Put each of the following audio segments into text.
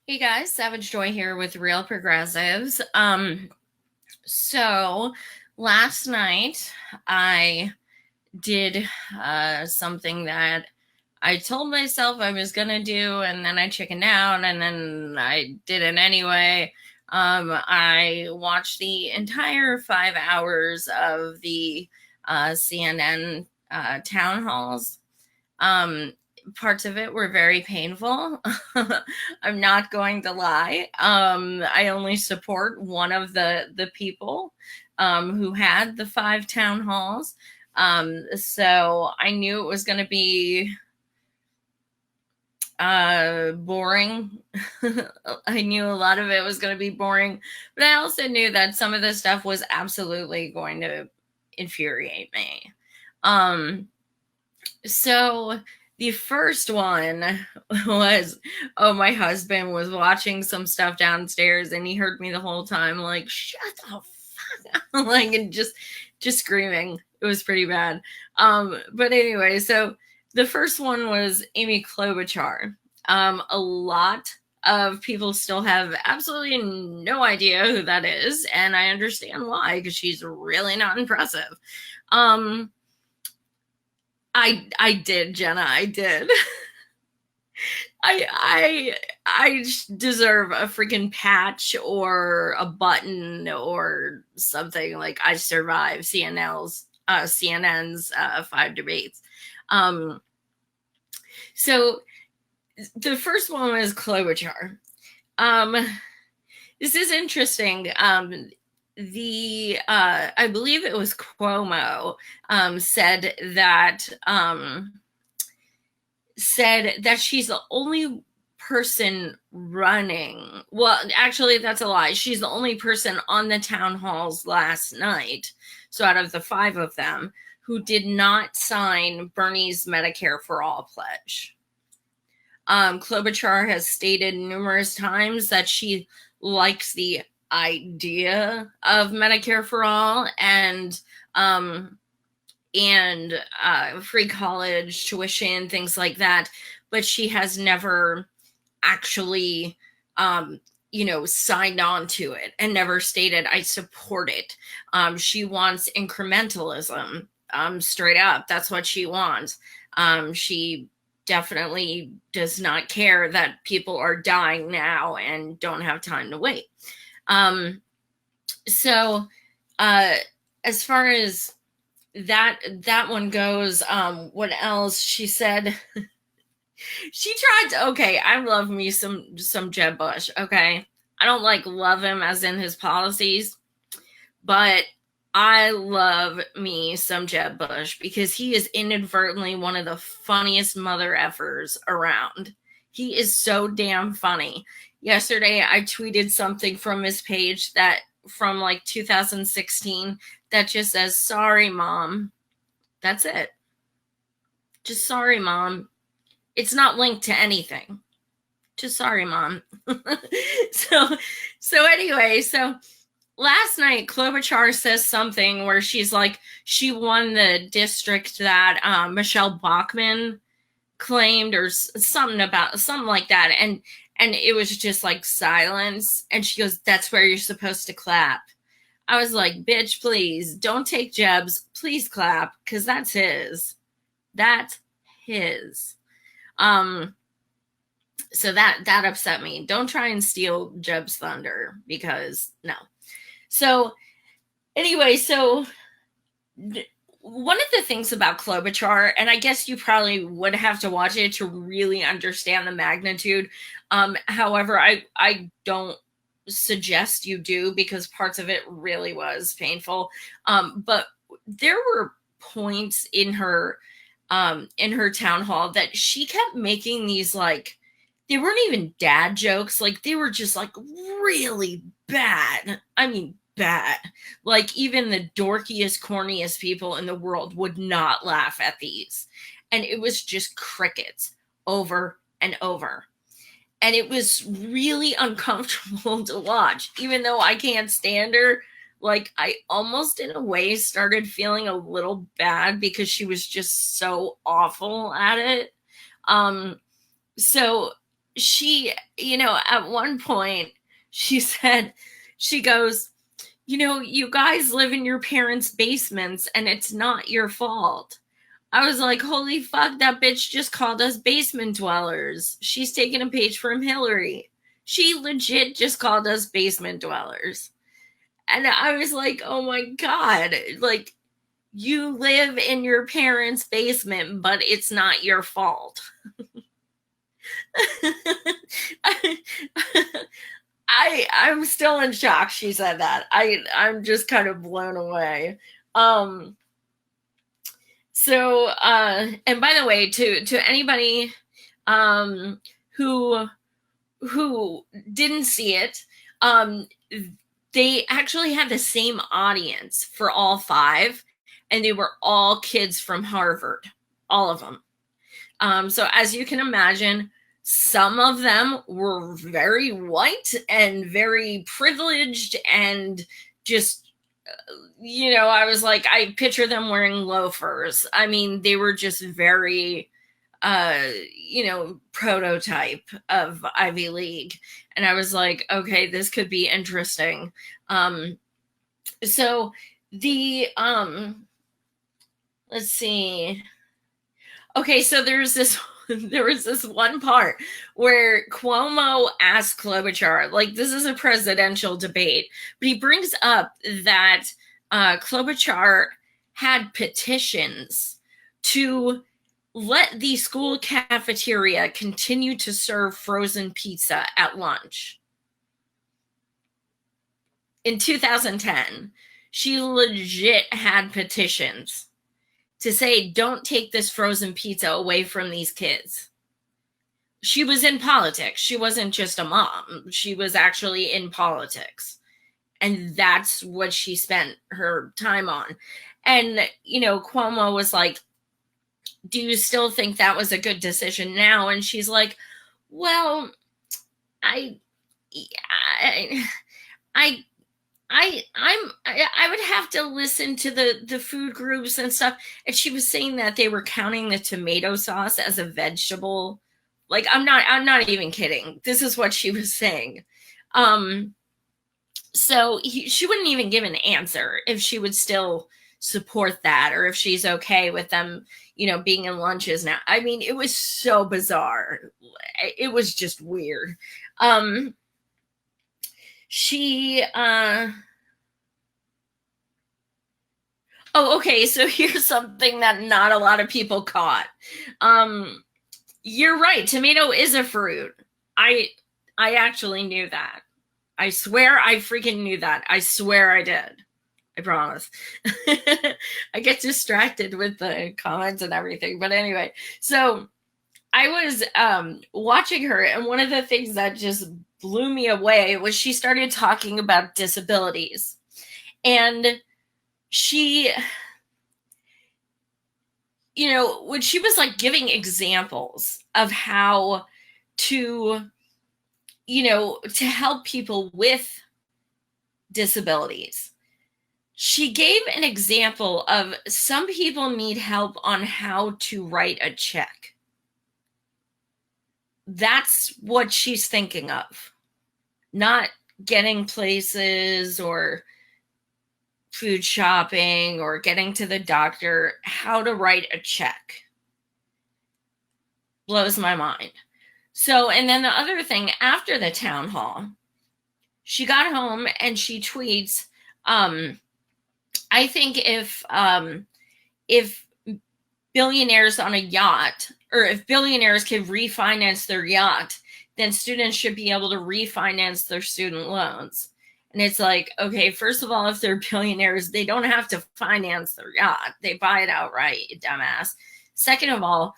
Hey guys, Savage Joy here with Real Progressives. So last night I did something that I told myself I was gonna do, and then I chickened out, and then I did it anyway. I watched the entire 5 hours of the CNN town halls. Um, Parts of it were very painful. I'm not going to lie. I only support one of the people who had the 5 town halls. So I knew it was going to be boring. I knew a lot of it was going to be boring, but I also knew that some of the stuff was absolutely going to infuriate me. Um, so the first one was, oh, my husband was watching some stuff downstairs and he heard me the whole time, like, shut the fuck up, like, and just screaming. It was pretty bad. But anyway, so the first one was Amy Klobuchar. A lot of people still have absolutely no idea who that is, and I understand why, because she's really not impressive. I did, Jenna. I did. I deserve a freaking patch or a button or something. Like, I survived CNN's 5 debates. Um so the first one was Klobuchar. Um this is interesting. The I believe it was Cuomo said that she's the only person running. Well, actually, that's a lie. She's the only person on the town halls last night. So out of the 5 of them, who did not sign Bernie's Medicare for All pledge. Klobuchar has stated numerous times that she likes the idea of Medicare for All and free college tuition, things like that. But she has never actually, signed on to it and never stated, I support it. She wants incrementalism, straight up. That's what she wants. She definitely does not care that people are dying now and don't have time to wait. Um, so, uh, as far as that one goes, what else she said? She tried to, okay, I love me some Jeb Bush, okay? I don't love him as in his policies, but I love me some Jeb Bush because he is inadvertently one of the funniest mother effers around. He is so damn funny. Yesterday I tweeted something from his page that from 2016 that just says, sorry, mom. That's it. Just sorry, mom. It's not linked to anything. Just sorry, mom. so so last night Klobuchar says something where she's like, she won the district that Michelle Bachmann claimed, or something like that, and it was just like silence, and she goes, that's where you're supposed to clap. I was like, bitch, please don't take Jeb's, please clap, because that's his. So that upset me. Don't try and steal Jeb's thunder, because no. So anyway, one of the things about Klobuchar, and I guess you probably would have to watch it to really understand the magnitude. However, I don't suggest you do, because parts of it really was painful. But there were points in her town hall that she kept making these, like, they weren't even dad jokes, like they were just like really bad. I mean, bad. Like, even the dorkiest, corniest people in the world would not laugh at these. And it was just crickets over and over. And it was really uncomfortable to watch, even though I can't stand her. Like, I almost in a way started feeling a little bad because she was just so awful at it. So she, at one point, she said, she goes, you guys live in your parents' basements and it's not your fault. I was like, holy fuck, that bitch just called us basement dwellers. She's taking a page from Hillary. She legit just called us basement dwellers. And I was like, oh my God, like, you live in your parents' basement, but it's not your fault. I'm still in shock she said that. I'm just kind of blown away. So and by the way, to anybody who didn't see it, they actually had the same audience for all five, and they were all kids from Harvard, all of them. So as you can imagine, some of them were very white and very privileged and just, I was like, I picture them wearing loafers. I mean, they were just very, prototype of Ivy League. And I was like, okay, this could be interesting. So the, let's see. Okay, so there was this one part where Cuomo asked Klobuchar, like, this is a presidential debate, but he brings up that Klobuchar had petitions to let the school cafeteria continue to serve frozen pizza at lunch. In 2010, she legit had petitions to say, don't take this frozen pizza away from these kids. She was in politics. She wasn't just a mom. She was actually in politics. And that's what she spent her time on. And, Cuomo was like, do you still think that was a good decision now? And she's like, well, I would have to listen to the food groups and stuff. And she was saying that they were counting the tomato sauce as a vegetable. Like, I'm not even kidding. This is what she was saying. So she wouldn't even give an answer if she would still support that, or if she's okay with them, being in lunches now. I mean, it was so bizarre. It was just weird. She oh, okay, so here's something that not a lot of people caught. You're right, tomato is a fruit. I actually knew that. I swear I freaking knew that. I swear I did. I promise. I get distracted with the comments and everything. But anyway, so I was watching her, and one of the things that just blew me away was she started talking about disabilities. And she, when she was like giving examples of how to, to help people with disabilities, she gave an example of some people need help on how to write a check. That's what she's thinking of, not getting places or food shopping or getting to the doctor. How to write a check blows my mind. So, and then the other thing, after the town hall, she got home and she tweets, I think if billionaires on a yacht, or if billionaires can refinance their yacht, then students should be able to refinance their student loans. And it's like, okay, first of all, if they're billionaires, they don't have to finance their yacht. They buy it outright, you dumbass. Second of all,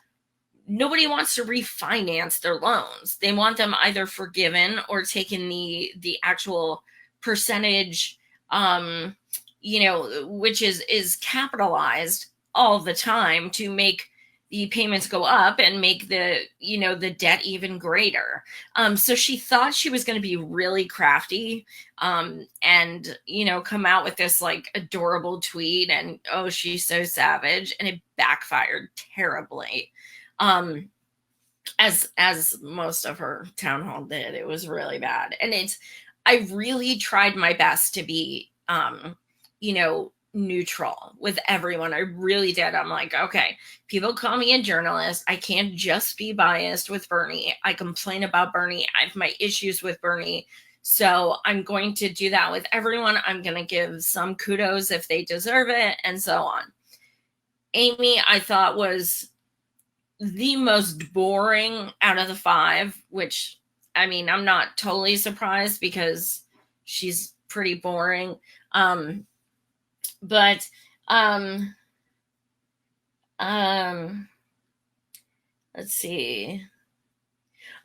nobody wants to refinance their loans. They want them either forgiven or taken the actual percentage, which is capitalized all the time to make the payments go up and make the debt even greater. So she thought she was going to be really crafty, and come out with this like adorable tweet, and oh, she's so savage, and it backfired terribly. as most of her town hall did. It was really bad. And I really tried my best to be neutral with everyone. I really did. I'm like, okay, people call me a journalist. I can't just be biased with Bernie. I complain about Bernie. I have my issues with Bernie. So I'm going to do that with everyone. I'm going to give some kudos if they deserve it, and so on. Amy, I thought, was the most boring out of the 5, which, I mean, I'm not totally surprised because she's pretty boring. But let's see.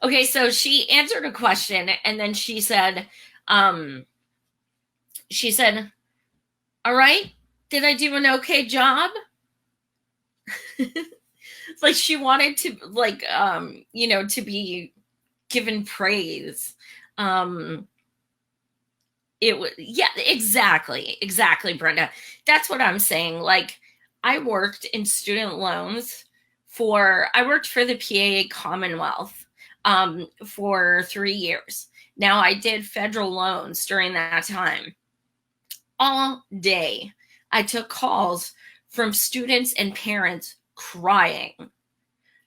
Okay, so she answered a question, and then she said, all right, did I do an okay job? Like, she wanted to, like, to be given praise. It was, yeah, exactly, Brenda. That's what I'm saying. Like, I worked in student loans I worked for the PA Commonwealth for 3 years. Now, I did federal loans during that time. All day, I took calls from students and parents crying.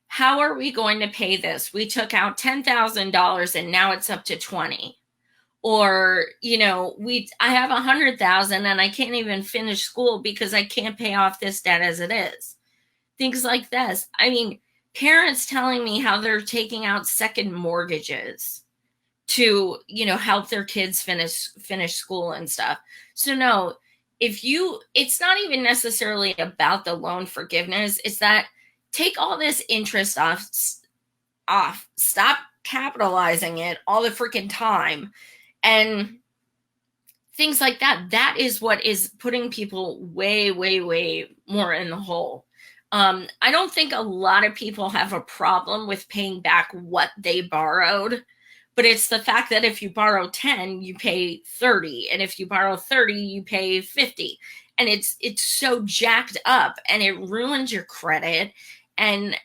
How are we going to pay this? We took out $10,000 and now it's up to 20. Or, I have 100,000 and I can't even finish school because I can't pay off this debt as it is. Things like this. I mean, parents telling me how they're taking out second mortgages to, help their kids finish school and stuff. So no, it's not even necessarily about the loan forgiveness. It's that take all this interest off, stop capitalizing it all the freaking time, and things like that. That is what is putting people way, way, way more in the hole. I don't think a lot of people have a problem with paying back what they borrowed, but it's the fact that if you borrow 10, you pay 30. And if you borrow 30, you pay 50. And it's so jacked up, and it ruins your credit. And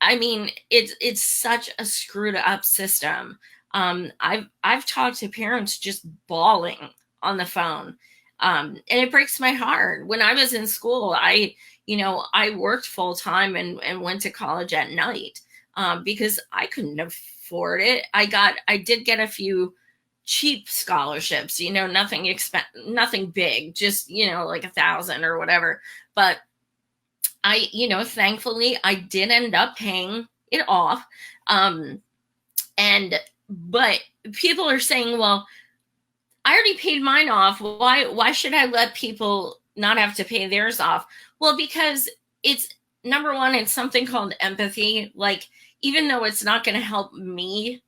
I mean, it's such a screwed up system. I've talked to parents just bawling on the phone. And it breaks my heart. When I was in school, I worked full time and went to college at night because I couldn't afford it. I did get a few cheap scholarships, nothing big, just, like 1,000 or whatever. But thankfully I did end up paying it off. But people are saying, well, I already paid mine off. Why should I let people not have to pay theirs off? Well, because it's, number one, it's something called empathy. Like, even though it's not going to help me,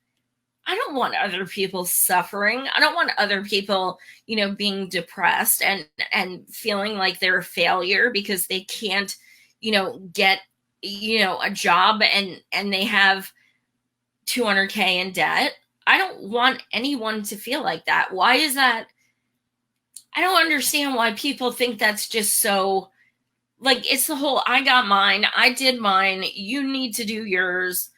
I don't want other people suffering. I don't want other people, being depressed and feeling like they're a failure because they can't, get, a job and they have 200K in debt. I don't want anyone to feel like that. Why is that? I don't understand why people think that's just so, like, it's the whole, I got mine, I did mine, you need to do yours.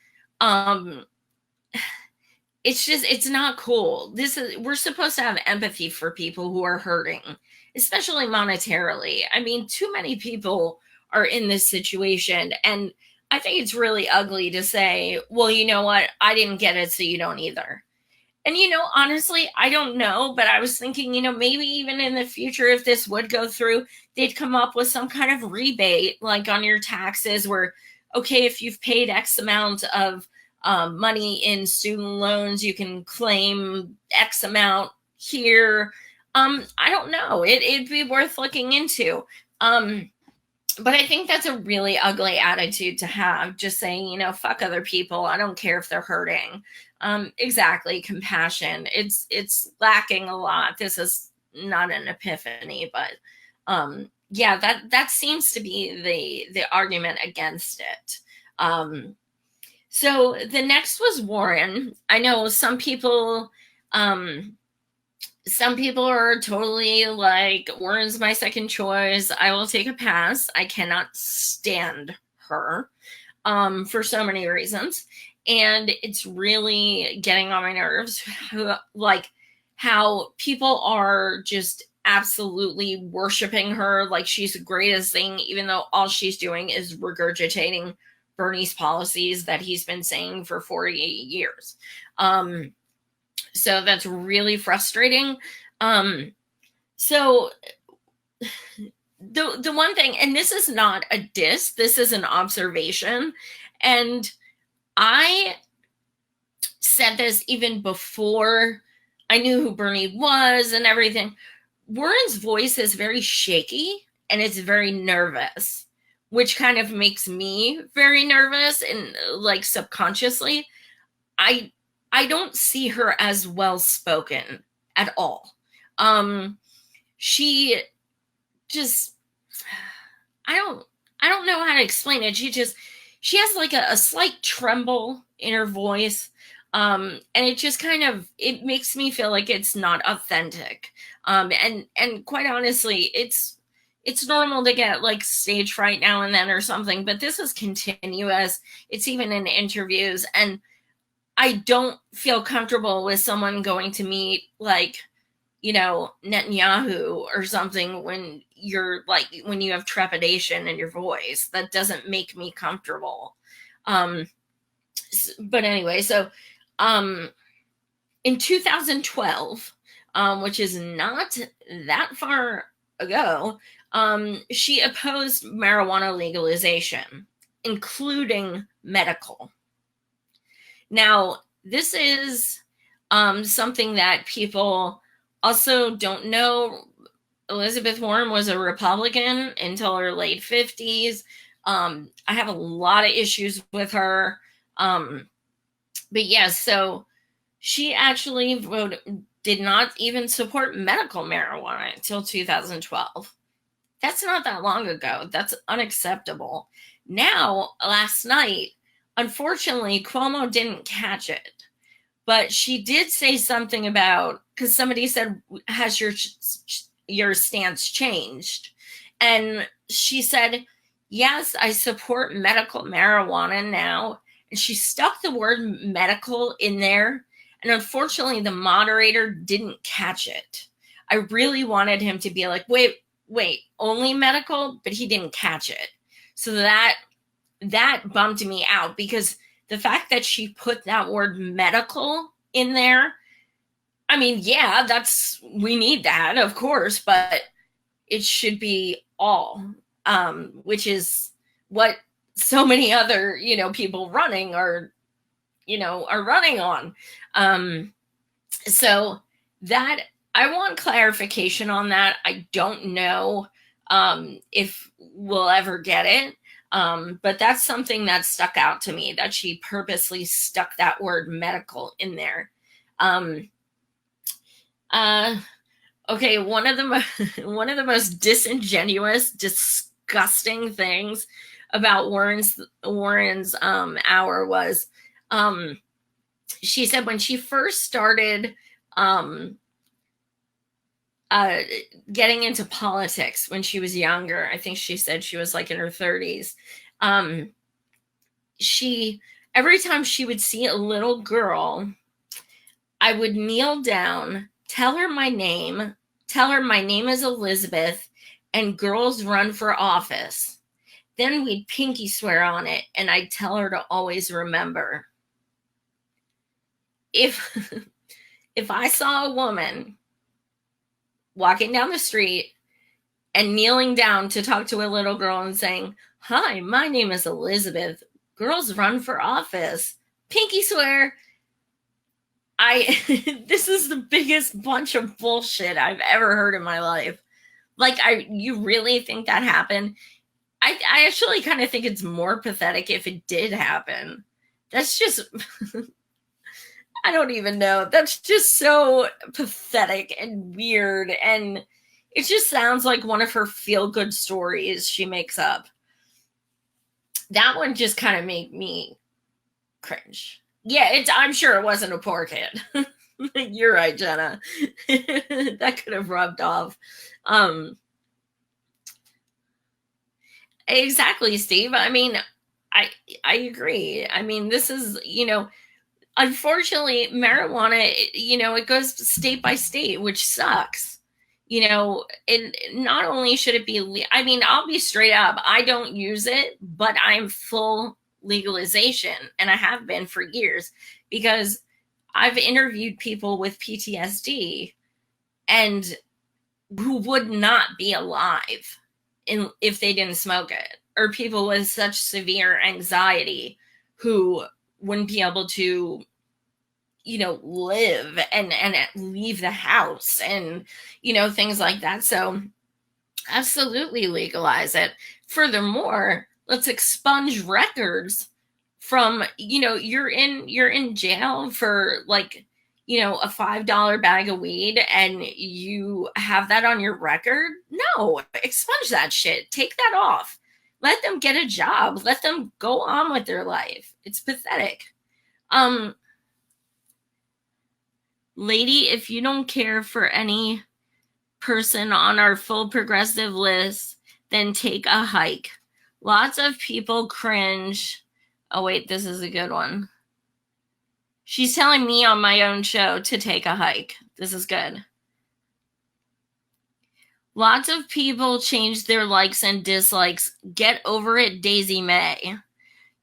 It's not cool. We're supposed to have empathy for people who are hurting, especially monetarily. I mean, too many people are in this situation, and I think it's really ugly to say, well, you know what? I didn't get it, so you don't either. And, honestly, I don't know, but I was thinking, maybe even in the future, if this would go through, they'd come up with some kind of rebate, like on your taxes where, okay, if you've paid X amount of money in student loans, you can claim X amount here. I don't know. It'd be worth looking into. But I think that's a really ugly attitude to have, just saying, fuck other people. I don't care if they're hurting. Exactly. Compassion. It's lacking a lot. This is not an epiphany, but yeah, that seems to be the argument against it. So the next was Warren. I know some people are totally like, Warren's my second choice. I will take a pass. I cannot stand her for so many reasons. And it's really getting on my nerves, like how people are just absolutely worshiping her like she's the greatest thing, even though all she's doing is regurgitating Bernie's policies that he's been saying for 40 years. So that's really frustrating. So the one thing, and this is not a diss, this is an observation, and I said this even before I knew who Bernie was and everything. Warren's voice is very shaky and it's very nervous, which kind of makes me very nervous, and like subconsciously I don't see her as well spoken at all. She just, I don't know how to explain it. She has like a slight tremble in her voice. And it just kind of, it makes me feel like it's not authentic. And quite honestly, it's normal to get like stage fright now and then or something, but this is continuous. It's even in interviews, and I don't feel comfortable with someone going to meet like, Netanyahu or something when you're like, when you have trepidation in your voice. That doesn't make me comfortable. But anyway, so in 2012, which is not that far ago, she opposed marijuana legalization, including medical. Now, this is something that people also don't know. Elizabeth Warren was a Republican until her late 50s. I have a lot of issues with her. But yes, so she actually did not even support medical marijuana until 2012. That's not that long ago. That's unacceptable. Now, last night, unfortunately, Cuomo didn't catch it. But she did say something about, because somebody said, has your stance changed? And she said, yes, I support medical marijuana now. And she stuck the word medical in there. And unfortunately, the moderator didn't catch it. I really wanted him to be like, wait, only medical? But he didn't catch it. So that bummed me out, because the fact that she put that word medical in there, I mean, yeah, we need that, of course, but it should be all, which is what so many other, people running are running on. So that, I want clarification on that. I don't know if we'll ever get it. But that's something that stuck out to me, that she purposely stuck that word medical in there. Okay, one of the most disingenuous, disgusting things about Warren's hour was, she said when she first started getting into politics when she was younger, I think she said she was like in her 30s. Every time she would see a little girl, I would kneel down, tell her my name is Elizabeth, and girls run for office. Then we'd pinky swear on it, and I'd tell her to always remember. If I saw a woman walking down the street and kneeling down to talk to a little girl and saying, hi, my name is Elizabeth, girls run for office, pinky swear, this is the biggest bunch of bullshit I've ever heard in my life. Like, you really think that happened? I actually kind of think it's more pathetic if it did happen. That's just, I don't even know. That's just so pathetic and weird. And it just sounds like one of her feel-good stories she makes up. That one just kind of made me cringe. Yeah, I'm sure it wasn't a poor kid. You're right, Jenna. That could have rubbed off. Exactly, Steve. I mean, I agree. I mean, this is, unfortunately, marijuana, it goes state by state, which sucks. And not only should it be, I mean, I'll be straight up, I don't use it, but I'm full legalization, and I have been for years, because I've interviewed people with PTSD and who would not be alive if they didn't smoke it, or people with such severe anxiety who wouldn't be able to live and leave the house, and things like that. So absolutely legalize it. Furthermore, let's expunge records from, you're in jail for like, a $5 bag of weed, and you have that on your record. No, expunge that shit. Take that off. Let them get a job. Let them go on with their life. It's pathetic. Lady, if you don't care for any person on our full progressive list, then take a hike. Lots of people cringe. Oh, wait, this is a good one. She's telling me on my own show to take a hike. This is good. Lots of people change their likes and dislikes. Get over it, Daisy May.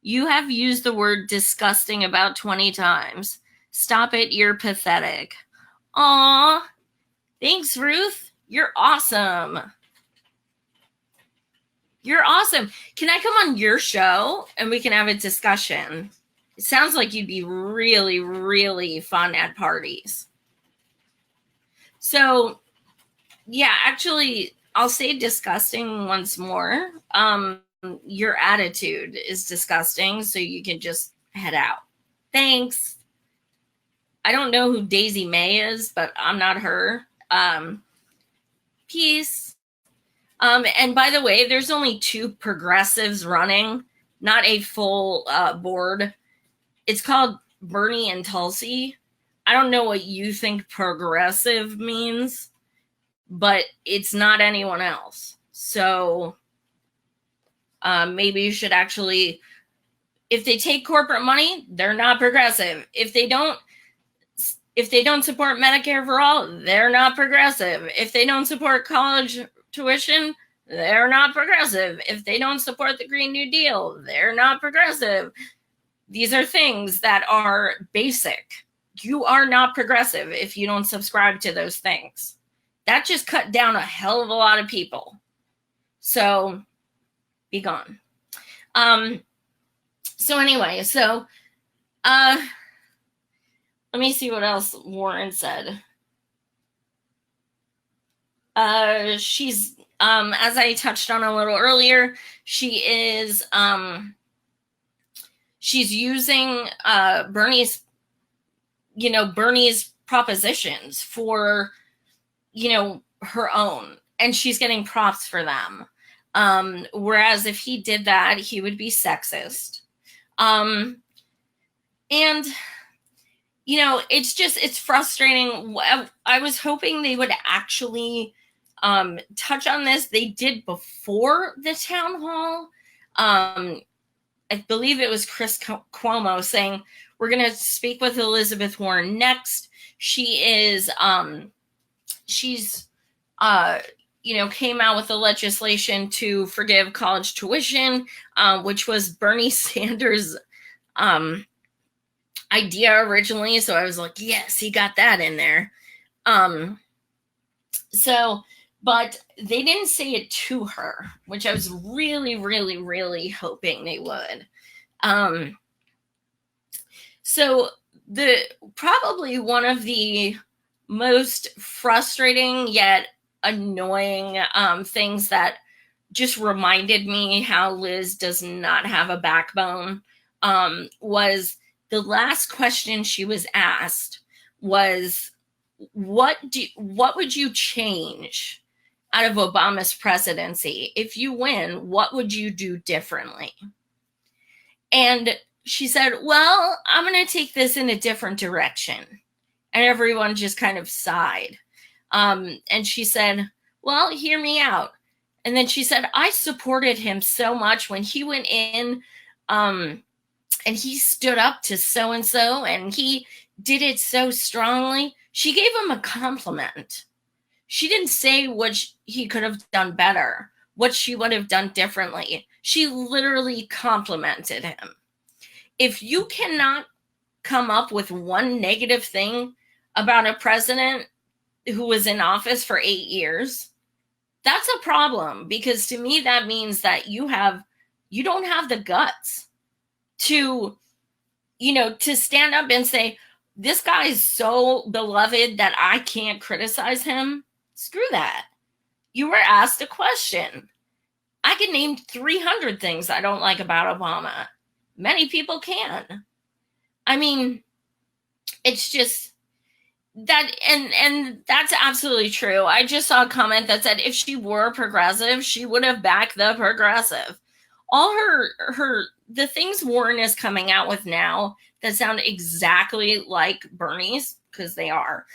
You have used the word disgusting about 20 times. Stop it, you're pathetic. Aw, thanks, Ruth. You're awesome. You're awesome. Can I come on your show and we can have a discussion? It sounds like you'd be really, really fun at parties. So, yeah, actually, I'll say disgusting once more. Your attitude is disgusting, so you can just head out. Thanks. I don't know who Daisy May is, but I'm not her. Peace. And by the way, there's only 2 progressives running, not a full board. It's called Bernie and Tulsi. I don't know what you think progressive means, but it's not anyone else. So maybe you should actually, if they take corporate money, they're not progressive. If they don't support Medicare for all, they're not progressive. If they don't support college tuition, they're not progressive. If they don't support the Green New Deal, they're not progressive. These are things that are basic. You are not progressive if you don't subscribe to those things. That just cut down a hell of a lot of people. So be gone. So anyway, let me see what else Warren said. She's, as I touched on a little earlier, she's using Bernie's propositions for, her own, and she's getting props for them. Whereas if he did that, he would be sexist. And it's frustrating. I was hoping they would actually touch on this. They did before the town hall. I believe it was Chris Cuomo saying, we're going to speak with Elizabeth Warren next. She is, came out with the legislation to forgive college tuition, which was Bernie Sanders' idea originally. So I was like, yes, he got that in there. But they didn't say it to her, which I was really, really, really hoping they would. So probably one of the most frustrating yet annoying things that just reminded me how Liz does not have a backbone was the last question she was asked was, what would you change out of Obama's presidency? If you win, what would you do differently? And she said, well, I'm going to take this in a different direction. And everyone just kind of sighed. And she said, well, hear me out. And then she said, I supported him so much when he went in And he stood up to so and so, and he did it so strongly. She gave him a compliment. She didn't say what he could have done better, what she would have done differently. She literally complimented him. If you cannot come up with one negative thing about a president who was in office for 8 years, that's a problem, because to me that means that you don't have the guts to to stand up and say, this guy is so beloved that I can't criticize him. Screw that. You were asked a question. I can name 300 things I don't like about Obama. Many people can. I mean, it's just that, and that's absolutely true. I just saw a comment that said if she were progressive, she would have backed the progressive. All the things Warren is coming out with now that sound exactly like Bernie's, because they are,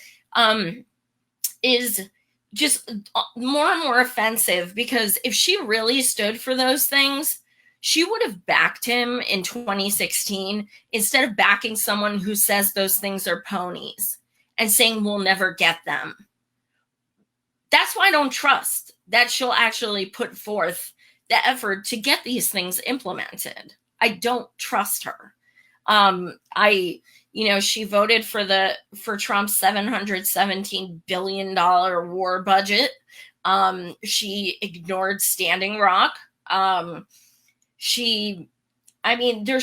is just more and more offensive, because if she really stood for those things, she would have backed him in 2016 instead of backing someone who says those things are ponies and saying we'll never get them. That's why I don't trust that she'll actually put forth the effort to get these things implemented. I don't trust her. She voted for Trump's $717 billion war budget. She ignored Standing Rock. There's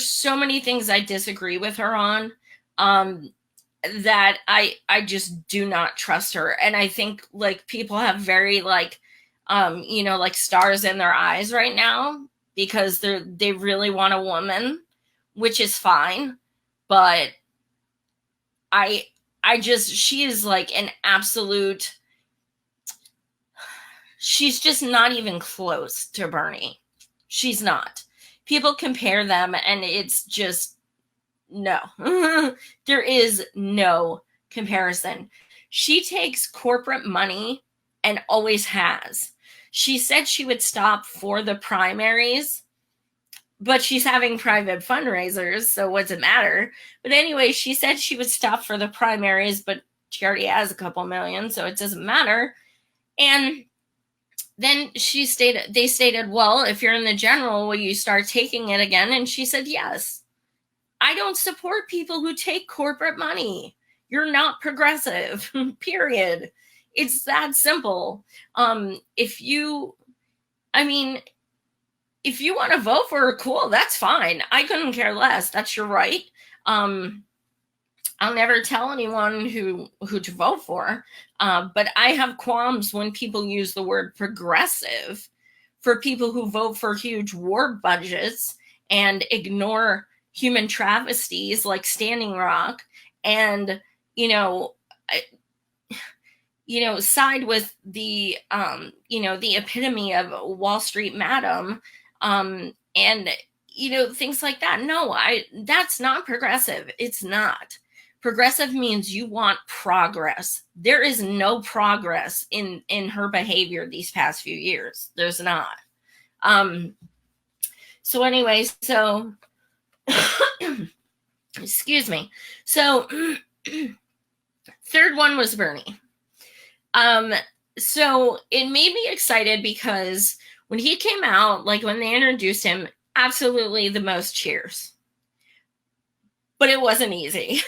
so many things I disagree with her on, that I just do not trust her. And I think like people have very like stars in their eyes right now because they really want a woman, which is fine. But she is like an absolute, she's just not even close to Bernie. She's not. People compare them and it's just, no. There is no comparison. She takes corporate money and always has. She said she would stop for the primaries, but she's having private fundraisers, so what's it matter? But anyway, she said she would stop for the primaries, but she already has a couple million, so it doesn't matter. And then they stated, well, if you're in the general, will you start taking it again? And she said, yes. I don't support people who take corporate money. You're not progressive, period. It's that simple. If you want to vote for her, cool, that's fine. I couldn't care less. That's your right. I'll never tell anyone who to vote for. But I have qualms when people use the word progressive for people who vote for huge war budgets and ignore human travesties like Standing Rock and, side with the, the epitome of Wall Street Madam, and, things like that. No, that's not progressive. It's not. Progressive means you want progress. There is no progress in her behavior these past few years. There's not. So anyway, excuse me. So third one was Bernie. So it made me excited because when he came out, like when they introduced him, absolutely the most cheers. But it wasn't easy.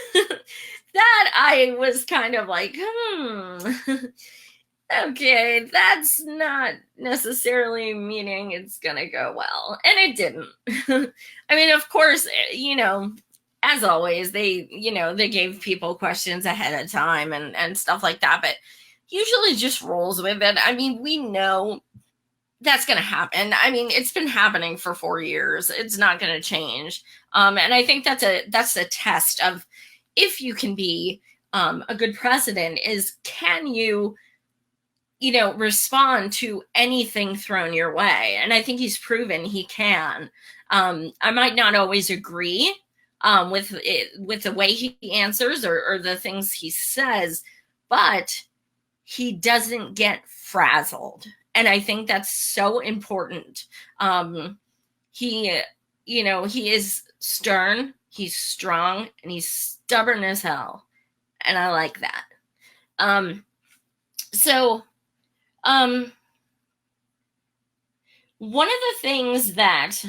That I was kind of like, okay, that's not necessarily meaning it's going to go well. And it didn't. I mean, of course, as always, they gave people questions ahead of time and stuff like that, but usually just rolls with it. I mean, we know that's going to happen. I mean, it's been happening for 4 years. It's not going to change. And I think that's a test of if you can be a good president is, can you respond to anything thrown your way? And I think he's proven he can. I might not always agree with the way he answers or the things he says, but he doesn't get frazzled. And I think that's so important. He he is stern, he's strong, and he's stubborn as hell. And I like that. So, one of the things that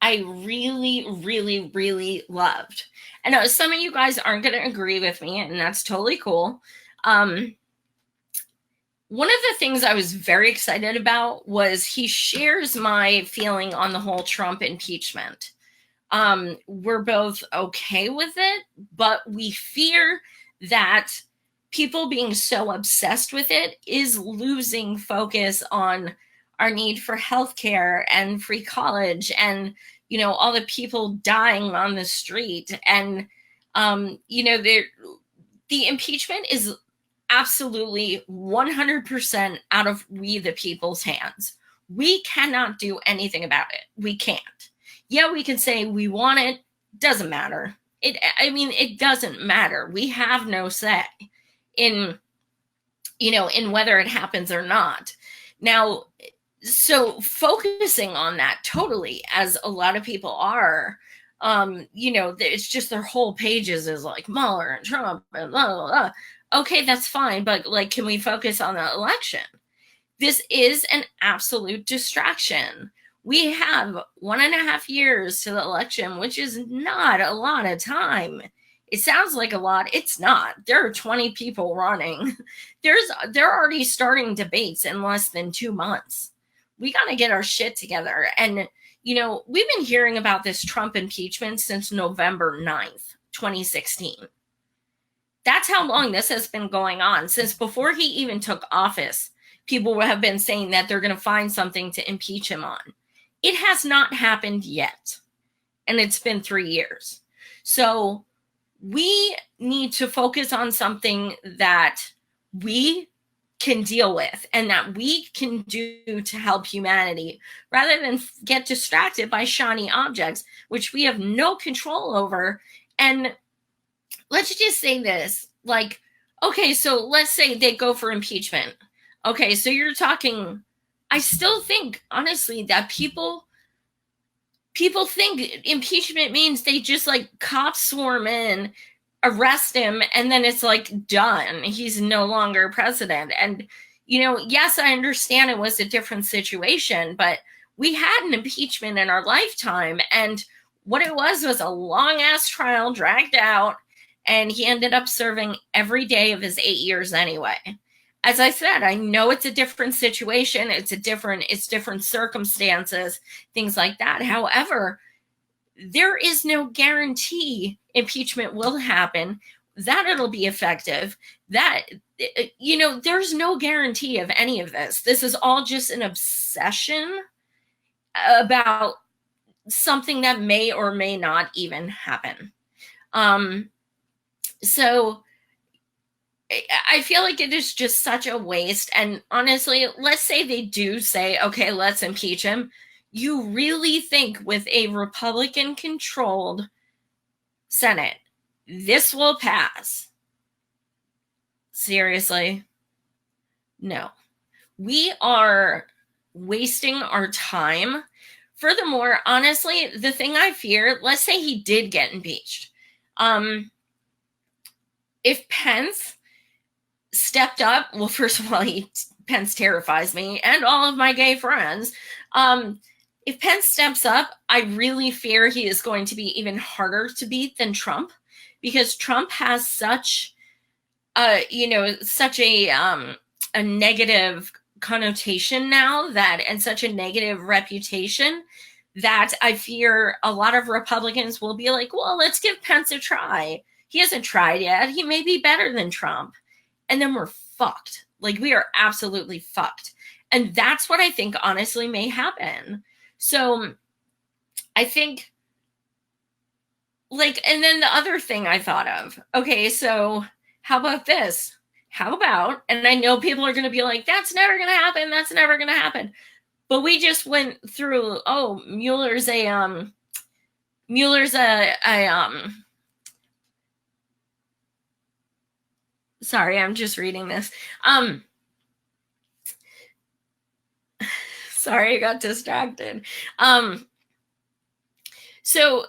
I really, really, really loved, I know some of you guys aren't going to agree with me, and that's totally cool. One of the things I was very excited about was he shares my feeling on the whole Trump impeachment. We're both okay with it, but we fear that people being so obsessed with it is losing focus on our need for healthcare and free college and, all the people dying on the street. And, the impeachment is absolutely 100% out of we the people's hands. We cannot do anything about it. We can't. Yeah, we can say we want it. Doesn't matter. It doesn't matter. We have no say in whether it happens or not. Now, so focusing on that totally, as a lot of people are, it's just their whole pages is like Mueller and Trump and blah, blah, blah. Okay, that's fine, but can we focus on the election? This is an absolute distraction. We have 1.5 years to the election, which is not a lot of time. It sounds like a lot. It's not. There are 20 people running. They're already starting debates in less than 2 months. We got to get our shit together. And, we've been hearing about this Trump impeachment since November 9th, 2016. That's how long this has been going on. Since before he even took office, people have been saying that they're going to find something to impeach him on. It has not happened yet. And it's been 3 years. So we need to focus on something that we can deal with and that we can do to help humanity rather than get distracted by shiny objects, which we have no control over. And let's just say this, okay, so let's say they go for impeachment. Okay, so you're talking, I still think, honestly, that people think impeachment means they just cops swarm in, arrest him, and then it's done. He's no longer president. And, yes, I understand it was a different situation, but we had an impeachment in our lifetime. And what it was a long ass trial dragged out. And he ended up serving every day of his 8 years anyway. As I said, I know it's a different situation. It's different circumstances, things like that. However, there is no guarantee impeachment will happen, that it'll be effective, that, there's no guarantee of any of this. This is all just an obsession about something that may or may not even happen. So I feel like it is just such a waste. And honestly, let's say they do say, okay, let's impeach him. You really think with a Republican-controlled Senate, this will pass? Seriously? No. We are wasting our time. Furthermore, honestly, the thing I fear, let's say he did get impeached. If Pence stepped up, well, first of all, Pence terrifies me and all of my gay friends. If Pence steps up, I really fear he is going to be even harder to beat than Trump, because Trump has such a negative connotation now, and such a negative reputation, that I fear a lot of Republicans will be like, well, let's give Pence a try. He hasn't tried yet. He may be better than Trump. And then we're fucked. We are absolutely fucked. And that's what I think honestly may happen. So I think, and then the other thing I thought of, okay, so how about this? How about, and I know people are going to be like, that's never going to happen. That's never going to happen. But we just went through, Mueller's sorry, I'm just reading this. Sorry, I got distracted. So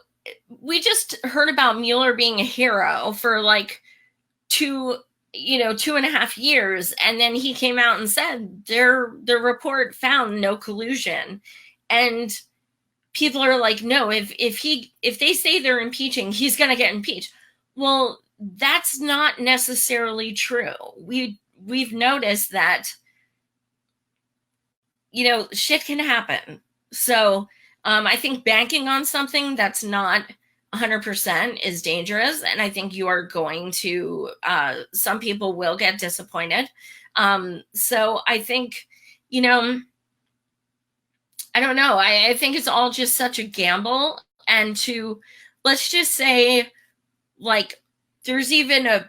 we just heard about Mueller being a hero for like 2.5 years, and then he came out and said the report found no collusion. And people are like, no, if they say they're impeaching, he's going to get impeached. Well, that's not necessarily true. We've noticed that, shit can happen. So I think banking on something that's not 100% is dangerous, and I think you are going to some people will get disappointed. So I think, I don't know. I think it's all just such a gamble. And let's just say, like, there's even a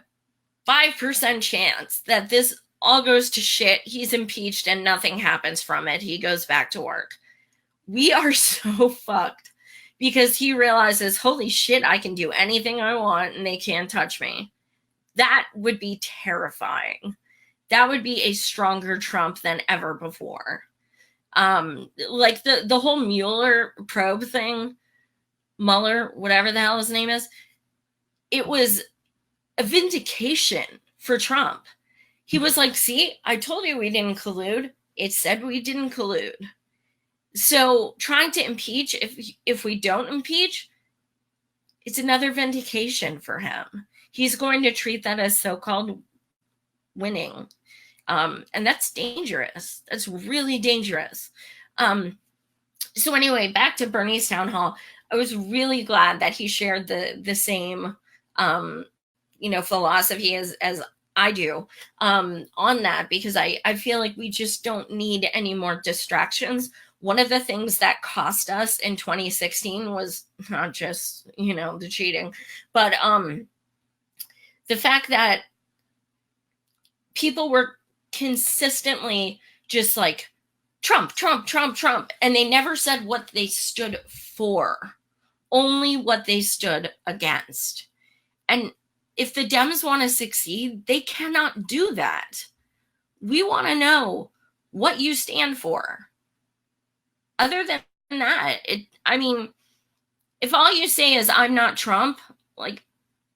5% chance that this all goes to shit. He's impeached and nothing happens from it. He goes back to work. We are so fucked because he realizes, holy shit, I can do anything I want and they can't touch me. That would be terrifying. That would be a stronger Trump than ever before. Like the whole Mueller probe thing, Mueller, whatever the hell his name is, it was a vindication for Trump. He was like, see, I told you we didn't collude. It said we didn't collude. So trying to impeach, if we don't impeach, it's another vindication for him. He's going to treat that as so-called winning. And that's dangerous. That's really dangerous. So anyway, back to Bernie's town hall. I was really glad that he shared the same, philosophy as I do on that, because I feel like we just don't need any more distractions. One of the things that cost us in 2016 was not just, the cheating, but the fact that people were consistently just like, Trump, Trump, Trump, Trump, and they never said what they stood for, only what they stood against. And if the Dems want to succeed, they cannot do that. We want to know what you stand for. Other than that, if all you say is I'm not Trump, like,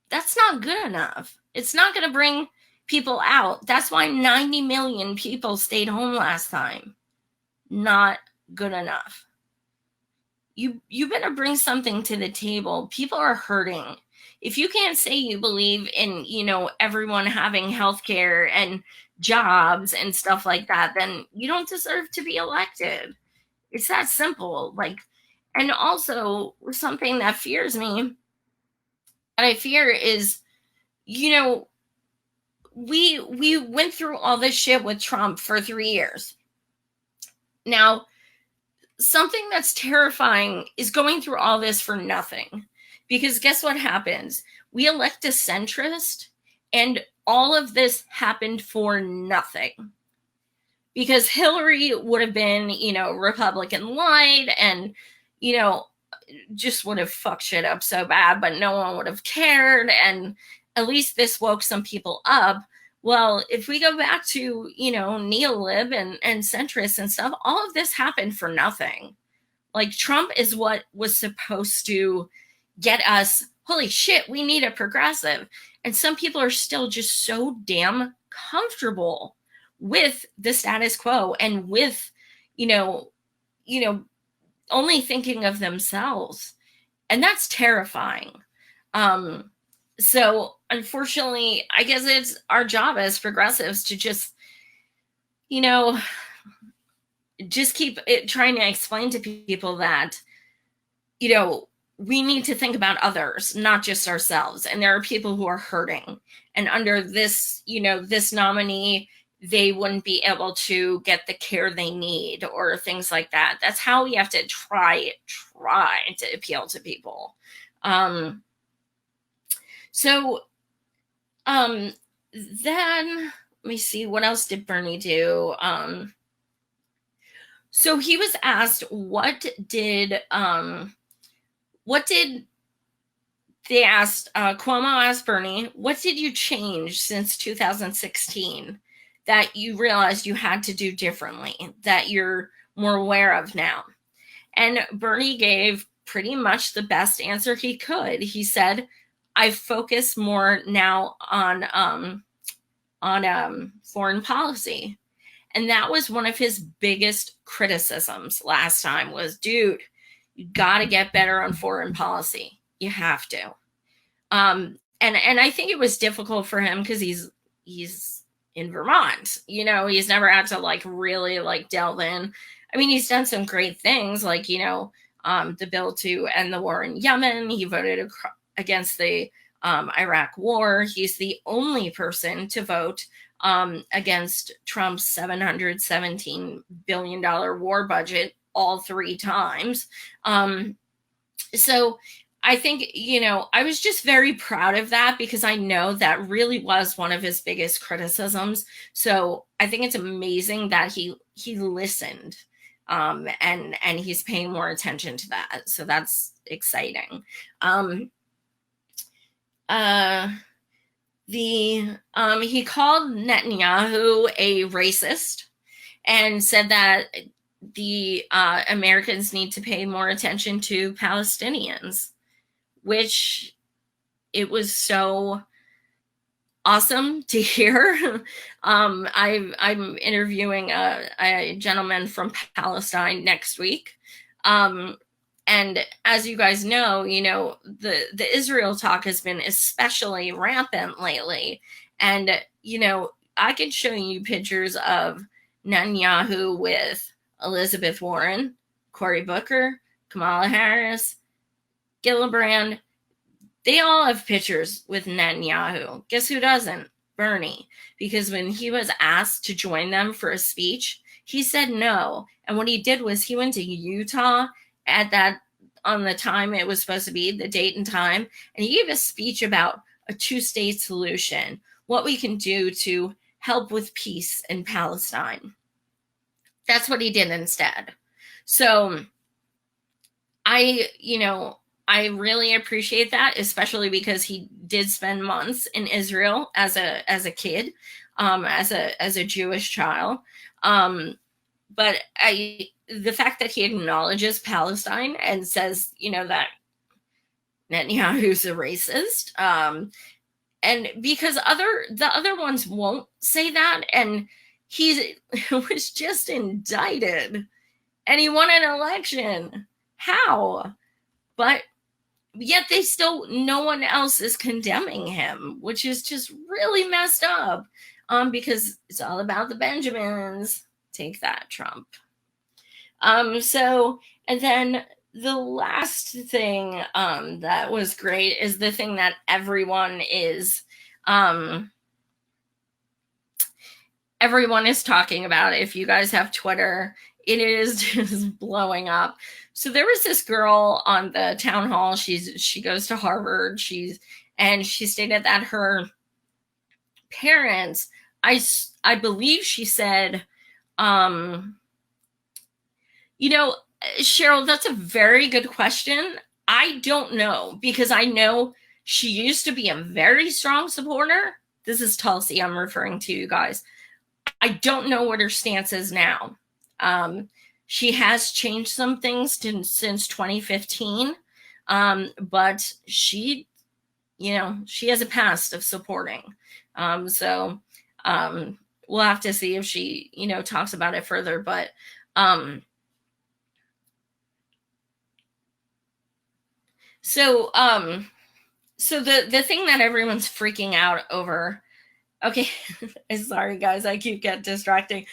that's not good enough. It's not going to bring people out. That's why 90 million people stayed home last time. Not good enough. You better bring something to the table. People are hurting. If you can't say you believe in, everyone having healthcare and jobs and stuff like that, then you don't deserve to be elected. It's that simple. And also something that fears me, that I fear is, we went through all this shit with Trump for 3 years. Now, something that's terrifying is going through all this for nothing. Because guess what happens? We elect a centrist, and all of this happened for nothing. Because Hillary would have been, Republican light, and, just would have fucked shit up so bad, but no one would have cared. And at least this woke some people up. Well, if we go back to, neolib and centrists and stuff, all of this happened for nothing. Like, Trump is what was supposed to get us, holy shit, we need a progressive. And some people are still just so damn comfortable with the status quo and with, only thinking of themselves. And that's terrifying. So unfortunately, I guess it's our job as progressives to just, just keep trying to explain to people that, we need to think about others, not just ourselves. And there are people who are hurting. And under this, this nominee, they wouldn't be able to get the care they need or things like that. That's how we have to try to appeal to people. Then let me see, what else did Bernie do? So he was asked, Cuomo asked Bernie, what did you change since 2016 that you realized you had to do differently, that you're more aware of now? And Bernie gave pretty much the best answer he could. He said, I focus more now on foreign policy. And that was one of his biggest criticisms last time was, dude, you got to get better on foreign policy. You have to. And I think it was difficult for him because he's in Vermont. You know, he's never had to like really like delve in. I mean, he's done some great things, like, you know, the bill to end the war in Yemen. He voted against the Iraq war. He's the only person to vote against Trump's $717 billion war budget all 3 times. So I think, you know, I was just very proud of that because I know that really was one of his biggest criticisms. So I think it's amazing that he listened, and he's paying more attention to that. So that's exciting. He called Netanyahu a racist and said that the Americans need to pay more attention to Palestinians, which it was so awesome to hear. I'm interviewing a gentleman from Palestine next week. And as you guys know, you know, the Israel talk has been especially rampant lately. And, you know, I can show you pictures of Netanyahu with Elizabeth Warren, Cory Booker, Kamala Harris, Gillibrand. They all have pictures with Netanyahu. Guess who doesn't? Bernie. Because when he was asked to join them for a speech, he said no. And what he did was he went to Utah on the time it was supposed to be, the date and time, and he gave a speech about a 2-state solution, what we can do to help with peace in Palestine. That's what he did instead. So I really appreciate that, especially because he did spend months in Israel as a kid, as a Jewish child. But the fact that he acknowledges Palestine and says, you know, that Netanyahu's a racist, and because the other ones won't say that, and he was just indicted, and he won an election. How? But yet no one else is condemning him, which is just really messed up, because it's all about the Benjamins. Take that, Trump. So, and then the last thing that was great is the thing that everyone is talking about. If you guys have Twitter, it is just blowing up. So there was this girl on the town hall. She goes to Harvard. She stated that her parents, I believe she said, you know, Cheryl, that's a very good question. I don't know, because I know she used to be a very strong supporter. This is Tulsi I'm referring to, you guys. I don't know what her stance is now. She has changed some things since 2015, but she has a past of supporting. So we'll have to see if she, you know, talks about it further. But so the thing that everyone's freaking out over. Okay, sorry guys, I keep getting distracting.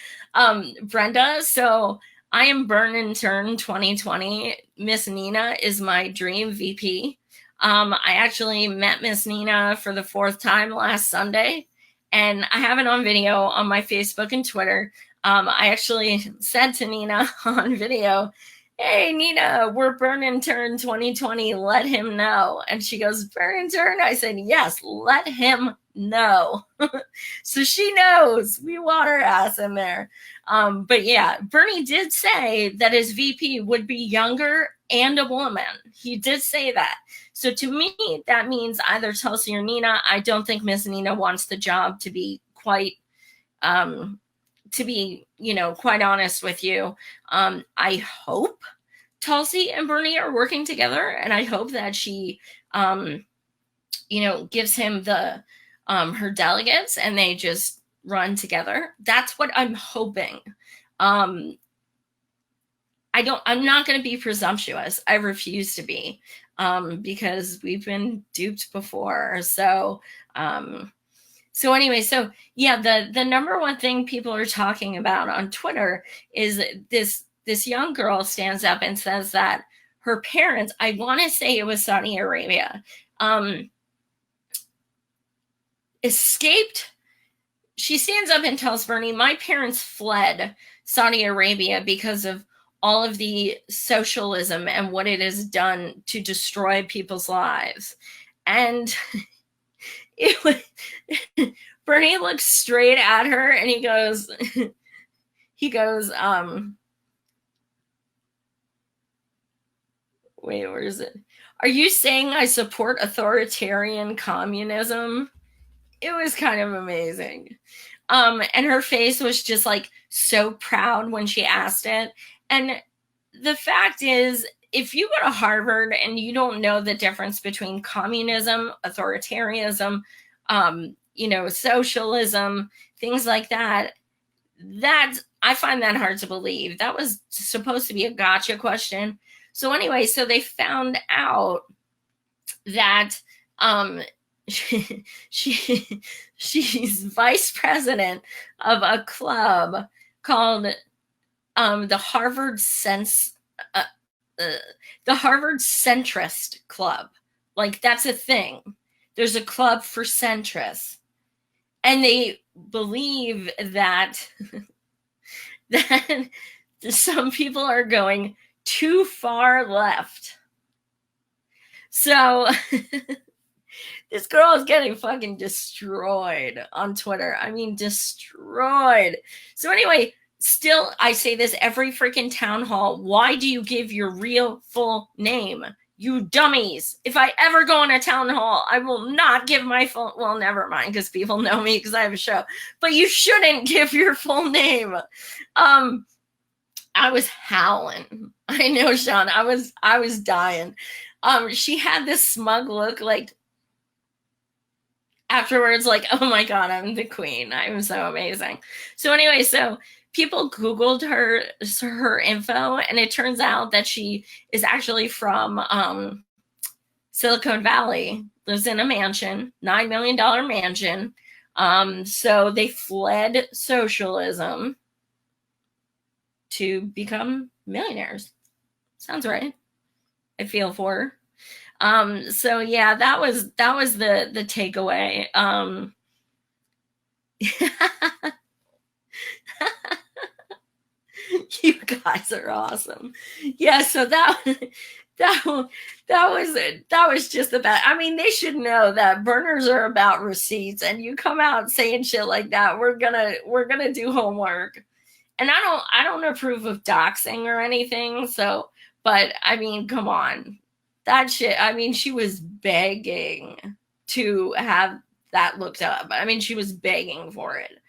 Brenda, so I am Burn and Turn 2020. Miss Nina is my dream VP. I actually met Miss Nina for the 4th time last Sunday, and I have it on video on my Facebook and Twitter. I actually said to Nina on video, "Hey Nina, we're Burn and Turn 2020, let him know." And she goes, "Burn and Turn?" I said, "Yes, let him know." So she knows. We want her ass in there. But yeah, Bernie did say that his VP would be younger and a woman. He did say that. So to me, that means either Tulsi or Nina. I don't think Miss Nina wants the job, to be quite honest with you. I hope Tulsi and Bernie are working together, and I hope that she, gives him the her delegates, and they just run together. That's what I'm hoping. I'm not going to be presumptuous. I refuse to be, because we've been duped before. So anyway, so yeah, the number one thing people are talking about on Twitter is this young girl stands up and says that her parents, I want to say it was Saudi Arabia, escaped. She stands up and tells Bernie, my parents fled Saudi Arabia because of all of the socialism and what it has done to destroy people's lives. And it was, Bernie looks straight at her and he goes, wait, where is it? Are you saying I support authoritarian communism? It was kind of amazing. And her face was just like so proud when she asked it. And the fact is, if you go to Harvard and you don't know the difference between communism, authoritarianism, socialism, things like that, I find that hard to believe. That was supposed to be a gotcha question. So anyway, so they found out that she's vice president of a club called the Harvard Centrist Club. Like, that's a thing. There's a club for centrists, and they believe that that some people are going too far left. So this girl is getting fucking destroyed on Twitter. I mean, destroyed. So anyway, still, I say this every freaking town hall. Why do you give your real full name? You dummies. If I ever go on a town hall, I will not give my full, well, never mind, because people know me because I have a show. But you shouldn't give your full name. I was howling. I know, Sean. I was dying. She had this smug look, like, afterwards, like, oh my God, I'm the queen. I'm so amazing. So anyway, so people Googled her info, and it turns out that she is actually from Silicon Valley, lives in a mansion, $9 million mansion. So they fled socialism to become millionaires. Sounds right. I feel for her. So yeah, that was the takeaway. You guys are awesome. Yeah, so that was just about, I mean, they should know that burners are about receipts, and you come out saying shit like that, we're gonna do homework. And I don't approve of doxing or anything, so, but I mean, come on. That shit, I mean, she was begging to have that looked up. I mean, she was begging for it.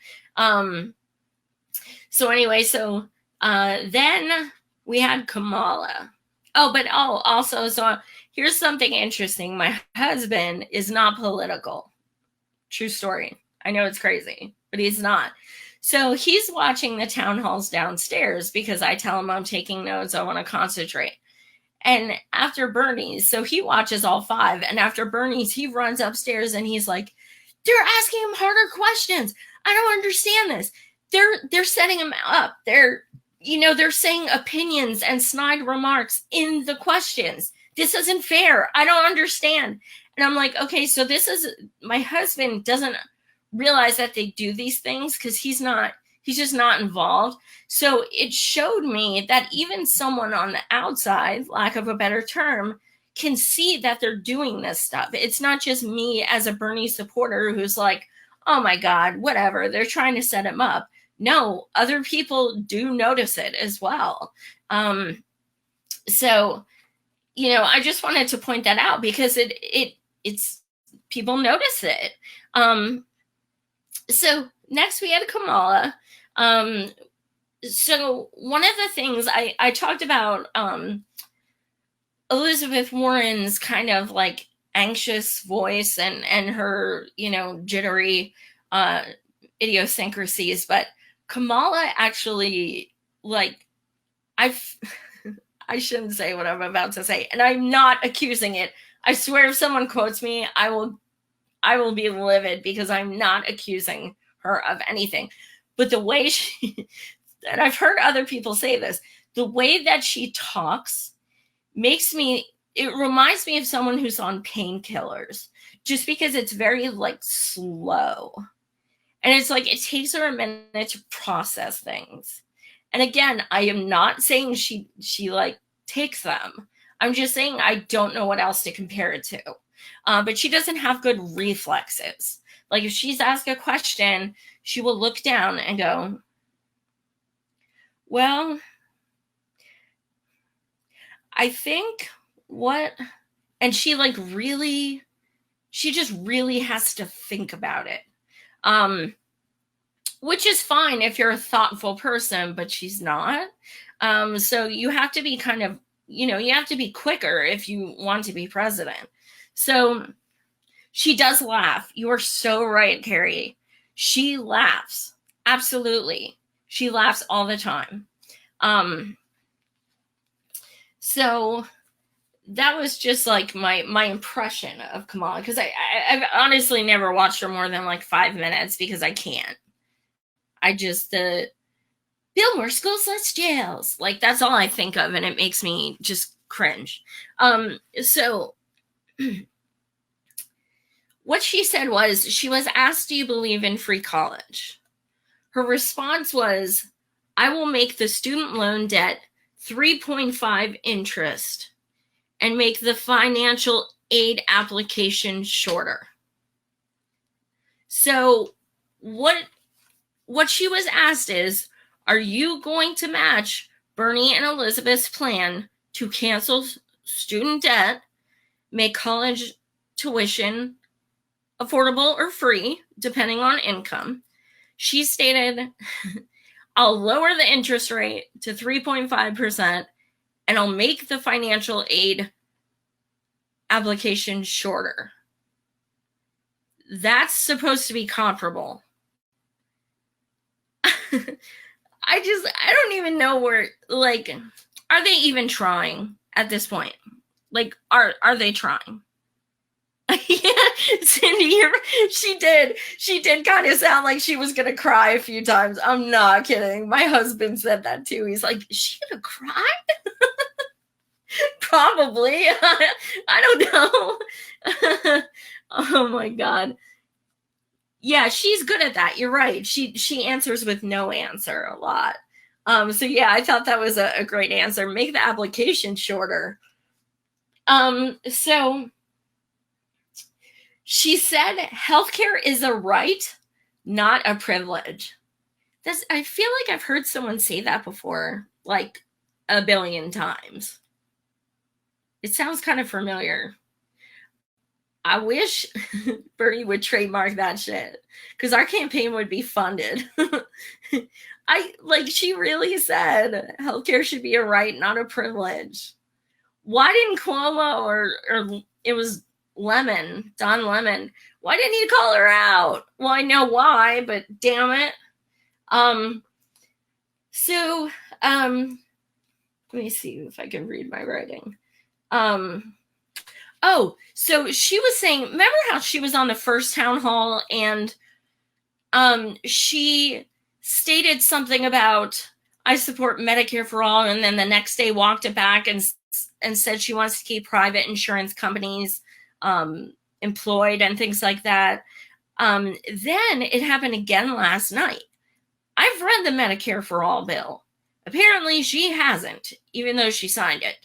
So anyway, so then we had Kamala. Also, so here's something interesting. My husband is not political. True story. I know it's crazy, but he's not. So he's watching the town halls downstairs because I tell him I'm taking notes. I want to concentrate. And after Bernie's, so he watches all 5. And after Bernie's, he runs upstairs and he's like, they're asking him harder questions. I don't understand this. They're setting him up. They're saying opinions and snide remarks in the questions. This isn't fair. I don't understand. And I'm like, okay, so my husband doesn't realize that they do these things because he's just not involved. So it showed me that even someone on the outside, lack of a better term, can see that they're doing this stuff. It's not just me as a Bernie supporter who's like, oh my God, whatever, they're trying to set him up. No, other people do notice it as well. So, I just wanted to point that out because it's people notice it. So next we had Kamala. So one of the things I talked about Elizabeth Warren's kind of like anxious voice and her, jittery idiosyncrasies, but Kamala actually, like, I've I shouldn't say what I'm about to say, and I'm not accusing it. I swear if someone quotes me, I will be livid, because I'm not accusing her of anything. But the way she and I've heard other people say this, the way that she talks it reminds me of someone who's on painkillers, just because it's very like slow. And it's like it takes her a minute to process things. And again, I am not saying she like takes them. I'm just saying I don't know what else to compare it to. But she doesn't have good reflexes. Like if she's asked a question, she will look down and go, well, I think what, and she just really has to think about it. Which is fine if you're a thoughtful person, but she's not. So you have to be kind of, you have to be quicker if you want to be president. So she does laugh. You are so right, Carrie. She laughs. Absolutely. She laughs all the time. So that was just like my impression of Kamala, because I've honestly never watched her more than like 5 minutes, because I can't. I just build more schools, less jails. Like that's all I think of, and it makes me just cringe. So what she said was, she was asked, do you believe in free college? Her response was, I will make the student loan debt 3.5 interest and make the financial aid application shorter. So what she was asked is, are you going to match Bernie and Elizabeth's plan to cancel student debt, make college tuition affordable or free, depending on income? She stated, I'll lower the interest rate to 3.5%, and I'll make the financial aid application shorter. That's supposed to be comparable. I don't even know where, like, are they even trying at this point? Like, are they trying? Yeah, Cindy, she did kind of sound like she was gonna cry a few times. I'm not kidding. My husband said that too. He's like, is she gonna cry? Probably. I don't know. Oh my God. Yeah, she's good at that. You're right. She answers with no answer a lot. So yeah, I thought that was a great answer. Make the application shorter. So she said healthcare is a right, not a privilege. I feel like I've heard someone say that before, like a billion times. It sounds kind of familiar. I wish Bernie would trademark that shit, because our campaign would be funded. She really said healthcare should be a right, not a privilege. Why didn't Cuomo or it was Don Lemon, why didn't he call her out? Well, I know why, but damn it. Let me see if I can read my writing. So she was saying, remember how she was on the first town hall and she stated something about, I support Medicare for all, and then the next day walked it back and said she wants to keep private insurance companies employed and things like that. Then it happened again last night. I've read the Medicare for all bill. Apparently she hasn't, even though she signed it.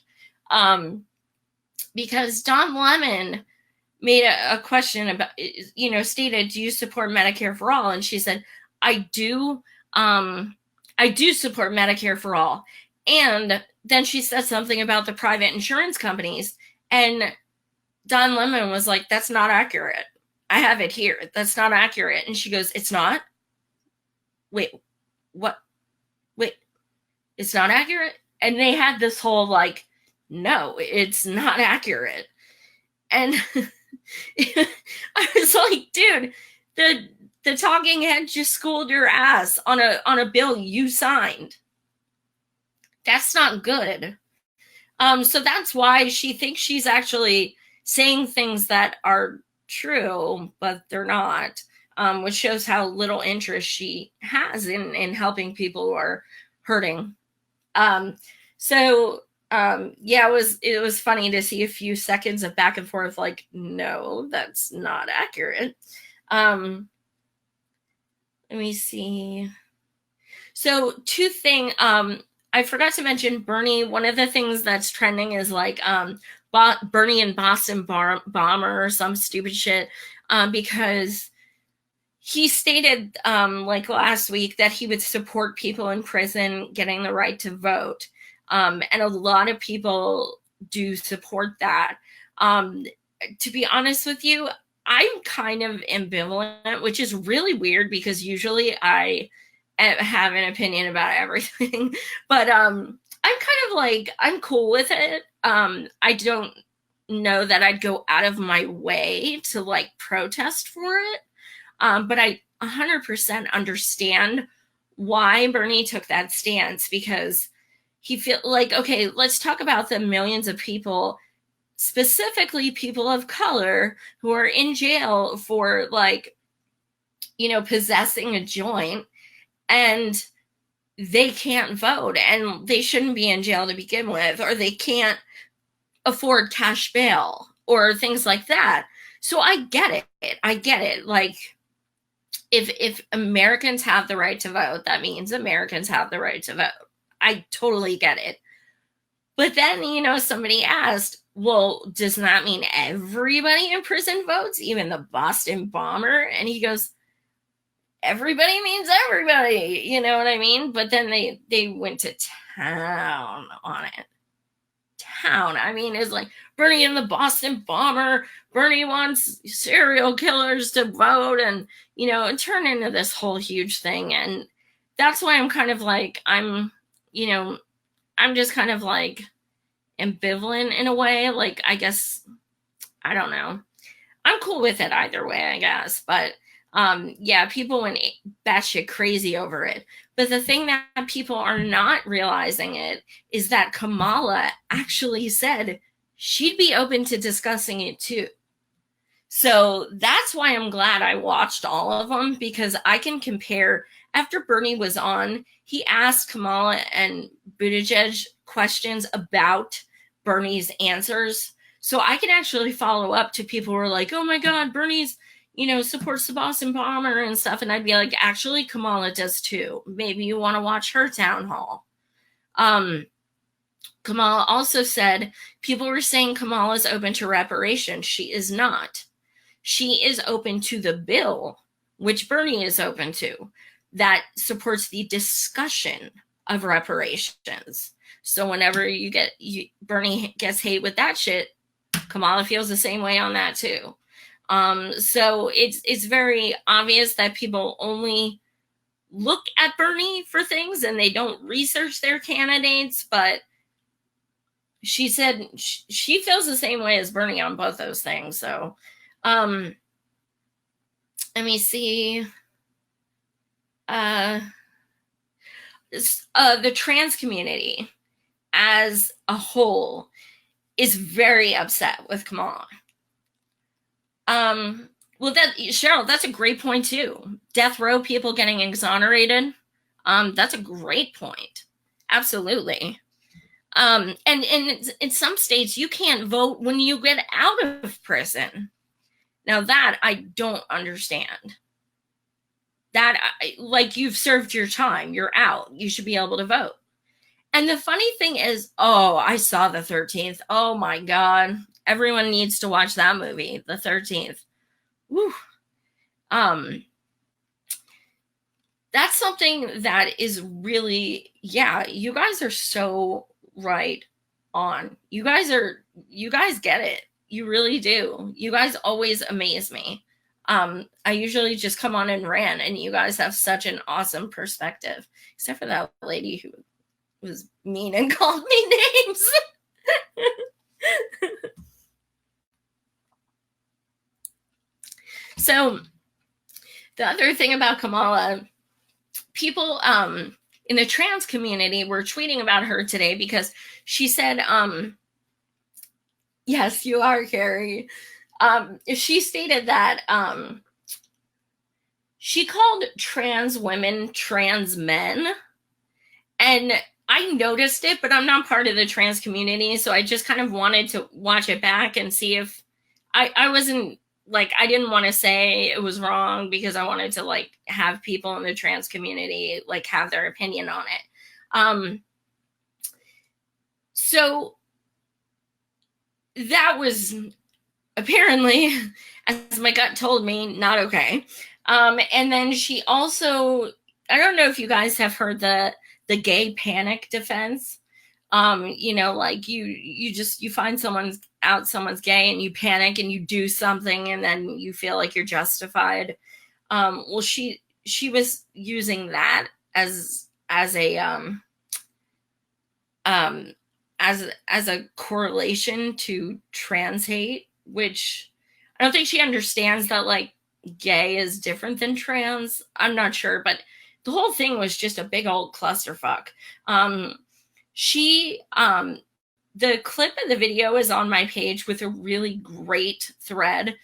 Because Don Lemon made a question about, stated, do you support Medicare for all? And she said, I do support Medicare for all. And then she said something about the private insurance companies, and Don Lemon was like, that's not accurate. I have it here. That's not accurate. And she goes, it's not? Wait, what? Wait, it's not accurate? And they had this whole like no, it's not accurate. And I was like, dude, the talking head just schooled your ass on a bill you signed. That's not good. So that's why she thinks she's actually saying things that are true, but they're not, which shows how little interest she has in helping people who are hurting. Yeah, it was funny to see a few seconds of back and forth, like, no, that's not accurate. Let me see. So I forgot to mention Bernie. One of the things that's trending is like Bernie and Boston bomber or some stupid shit, because he stated like last week that he would support people in prison getting the right to vote. And a lot of people do support that. To be honest with you, I'm kind of ambivalent, which is really weird because usually I have an opinion about everything. But I'm kind of like, I'm cool with it. I don't know that I'd go out of my way to like protest for it. But I 100% understand why Bernie took that stance, because he feel like, okay, let's talk about the millions of people, specifically people of color, who are in jail for like, possessing a joint, and they can't vote, and they shouldn't be in jail to begin with, or they can't afford cash bail or things like that. So I get it. Like, if Americans have the right to vote, that means Americans have the right to vote. I totally get it. But then, somebody asked, well, does that mean everybody in prison votes, even the Boston bomber? And he goes, everybody means everybody, you know what I mean? But then they went to town on it. I mean, it's like Bernie and the Boston bomber. Bernie wants serial killers to vote, and and turn into this whole huge thing. And that's why I'm kind of like, I'm just kind of like ambivalent in a way. Like, I guess, I don't know. I'm cool with it either way, I guess. But yeah, people went batshit crazy over it. But the thing that people are not realizing is that Kamala actually said she'd be open to discussing it too. So that's why I'm glad I watched all of them, because I can compare. After Bernie was on, he asked Kamala and Buttigieg questions about Bernie's answers. So I can actually follow up to people who are like, oh my God, Bernie's, supports the Boston bomber and stuff. And I'd be like, actually, Kamala does too. Maybe you want to watch her town hall. Kamala also said people were saying Kamala's open to reparations. She is not. She is open to the bill, which Bernie is open to, that supports the discussion of reparations. So whenever Bernie gets hate with that shit, Kamala feels the same way on that too. So it's very obvious that people only look at Bernie for things and they don't research their candidates. But she said she feels the same way as Bernie on both those things. So let me see. The trans community as a whole is very upset with Kamala. Well, Cheryl, that's a great point too. Death row people getting exonerated. That's a great point. Absolutely. And in some states, you can't vote when you get out of prison. Now that I don't understand. That, like, you've served your time, you're out, you should be able to vote. And the funny thing is, I saw the 13th. Oh my God. Everyone needs to watch that movie, the 13th. Woo. That's something that is really, yeah, you guys are so right on. You guys get it. You really do. You guys always amaze me. I usually just come on and rant, and you guys have such an awesome perspective, except for that lady who was mean and called me names. So the other thing about Kamala, people in the trans community were tweeting about her today because she said, yes, you are, Carrie. She stated that she called trans women trans men. And I noticed it, but I'm not part of the trans community. So I just kind of wanted to watch it back and see if I wasn't like, I didn't want to say it was wrong because I wanted to like have people in the trans community like have their opinion on it. So that was apparently, as my gut told me, not okay. And then she also, I don't know if you guys have heard the gay panic defense. You know, like you find someone's gay and you panic and you do something and then you feel like you're justified. Well, she was using that as a correlation to trans hate, which I don't think she understands that like gay is different than trans. I'm not sure, but the whole thing was just a big old clusterfuck. The clip of the video is on my page with a really great thread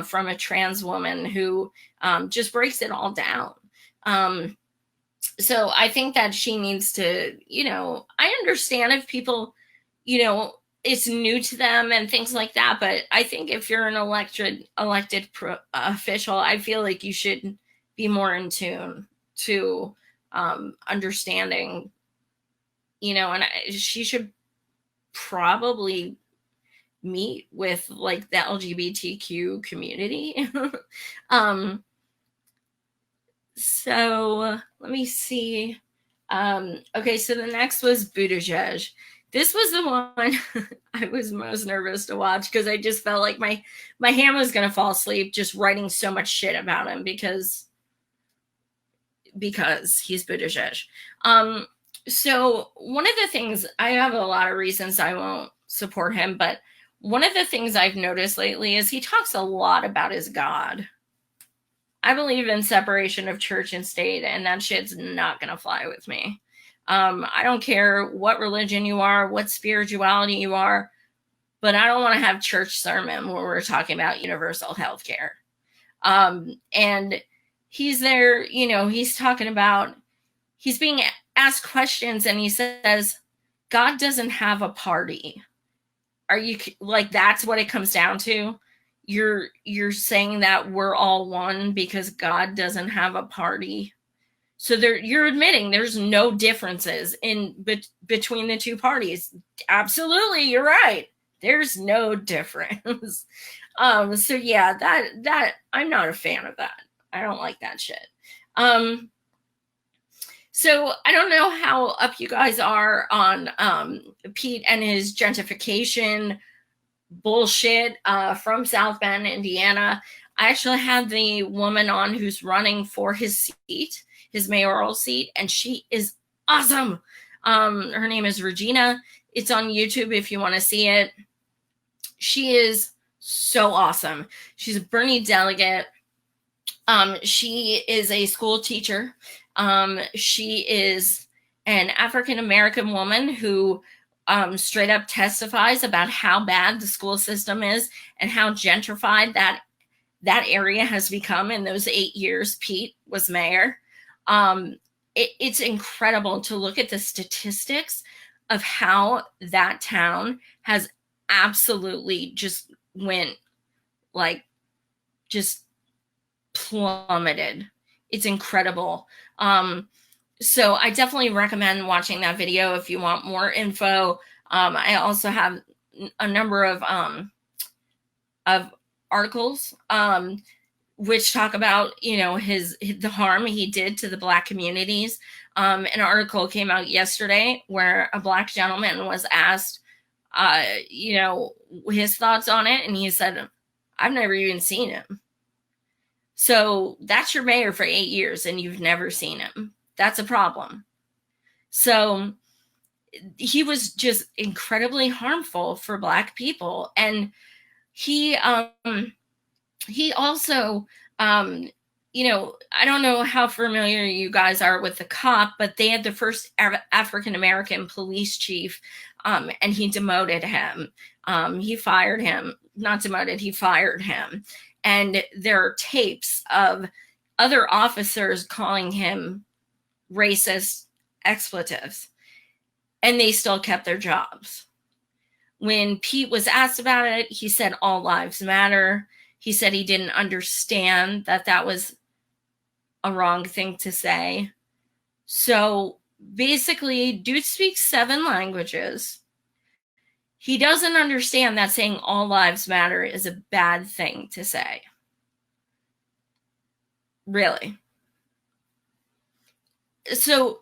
from a trans woman who just breaks it all down. So I think that she needs to, you know, I understand if people, you know, it's new to them and things like that. But I think if you're an elected official, I feel like you should be more in tune to understanding, you know, and she should probably meet with like the LGBTQ community. So let me see. Okay, so the next was Buttigieg. This was the one I was most nervous to watch because I just felt like my hand was gonna fall asleep just writing so much shit about him because he's Buttigieg. So one of the things, I have a lot of reasons I won't support him, but one of the things I've noticed lately is he talks a lot about his God. I believe in separation of church and state, and that shit's not gonna fly with me. I don't care what religion you are, what spirituality you are, but I don't want to have church sermon where we're talking about universal health care. And he's there, you know, he's talking about, he's being asked questions and he says, God doesn't have a party. Are you like, that's what it comes down to? You're saying that we're all one because God doesn't have a party. So you're admitting there's no differences in between the two parties. Absolutely, you're right. There's no difference. So yeah, that I'm not a fan of that. I don't like that shit. So I don't know how up you guys are on Pete and his gentrification bullshit from South Bend, Indiana. I actually had the woman on who's running for his seat, his mayoral seat, and she is awesome. Her name is Regina. It's on YouTube if you want to see it. She is so awesome. She's a Bernie delegate. She is a school teacher. She is an African-American woman who straight up testifies about how bad the school system is and how gentrified that area has become in those 8 years Pete was mayor. It's incredible to look at the statistics of how that town has absolutely just went like just plummeted. It's incredible. So I definitely recommend watching that video if you want more info. I also have a number of articles which talk about, you know, the harm he did to the Black communities. An article came out yesterday where a Black gentleman was asked, you know, his thoughts on it, and he said, "I've never even seen him." So that's your mayor for 8 years, and you've never seen him. That's a problem. So he was just incredibly harmful for Black people, and he also Um, I don't know how familiar you guys are with the cop, but they had the first African American police chief, and he demoted him. He fired him, not demoted, he fired him. And there are tapes of other officers calling him racist expletives, and they still kept their jobs. When Pete was asked about it, he said all lives matter. He said he didn't understand that that was a wrong thing to say. So basically, dude speaks 7 languages. He doesn't understand that saying all lives matter is a bad thing to say. Really. So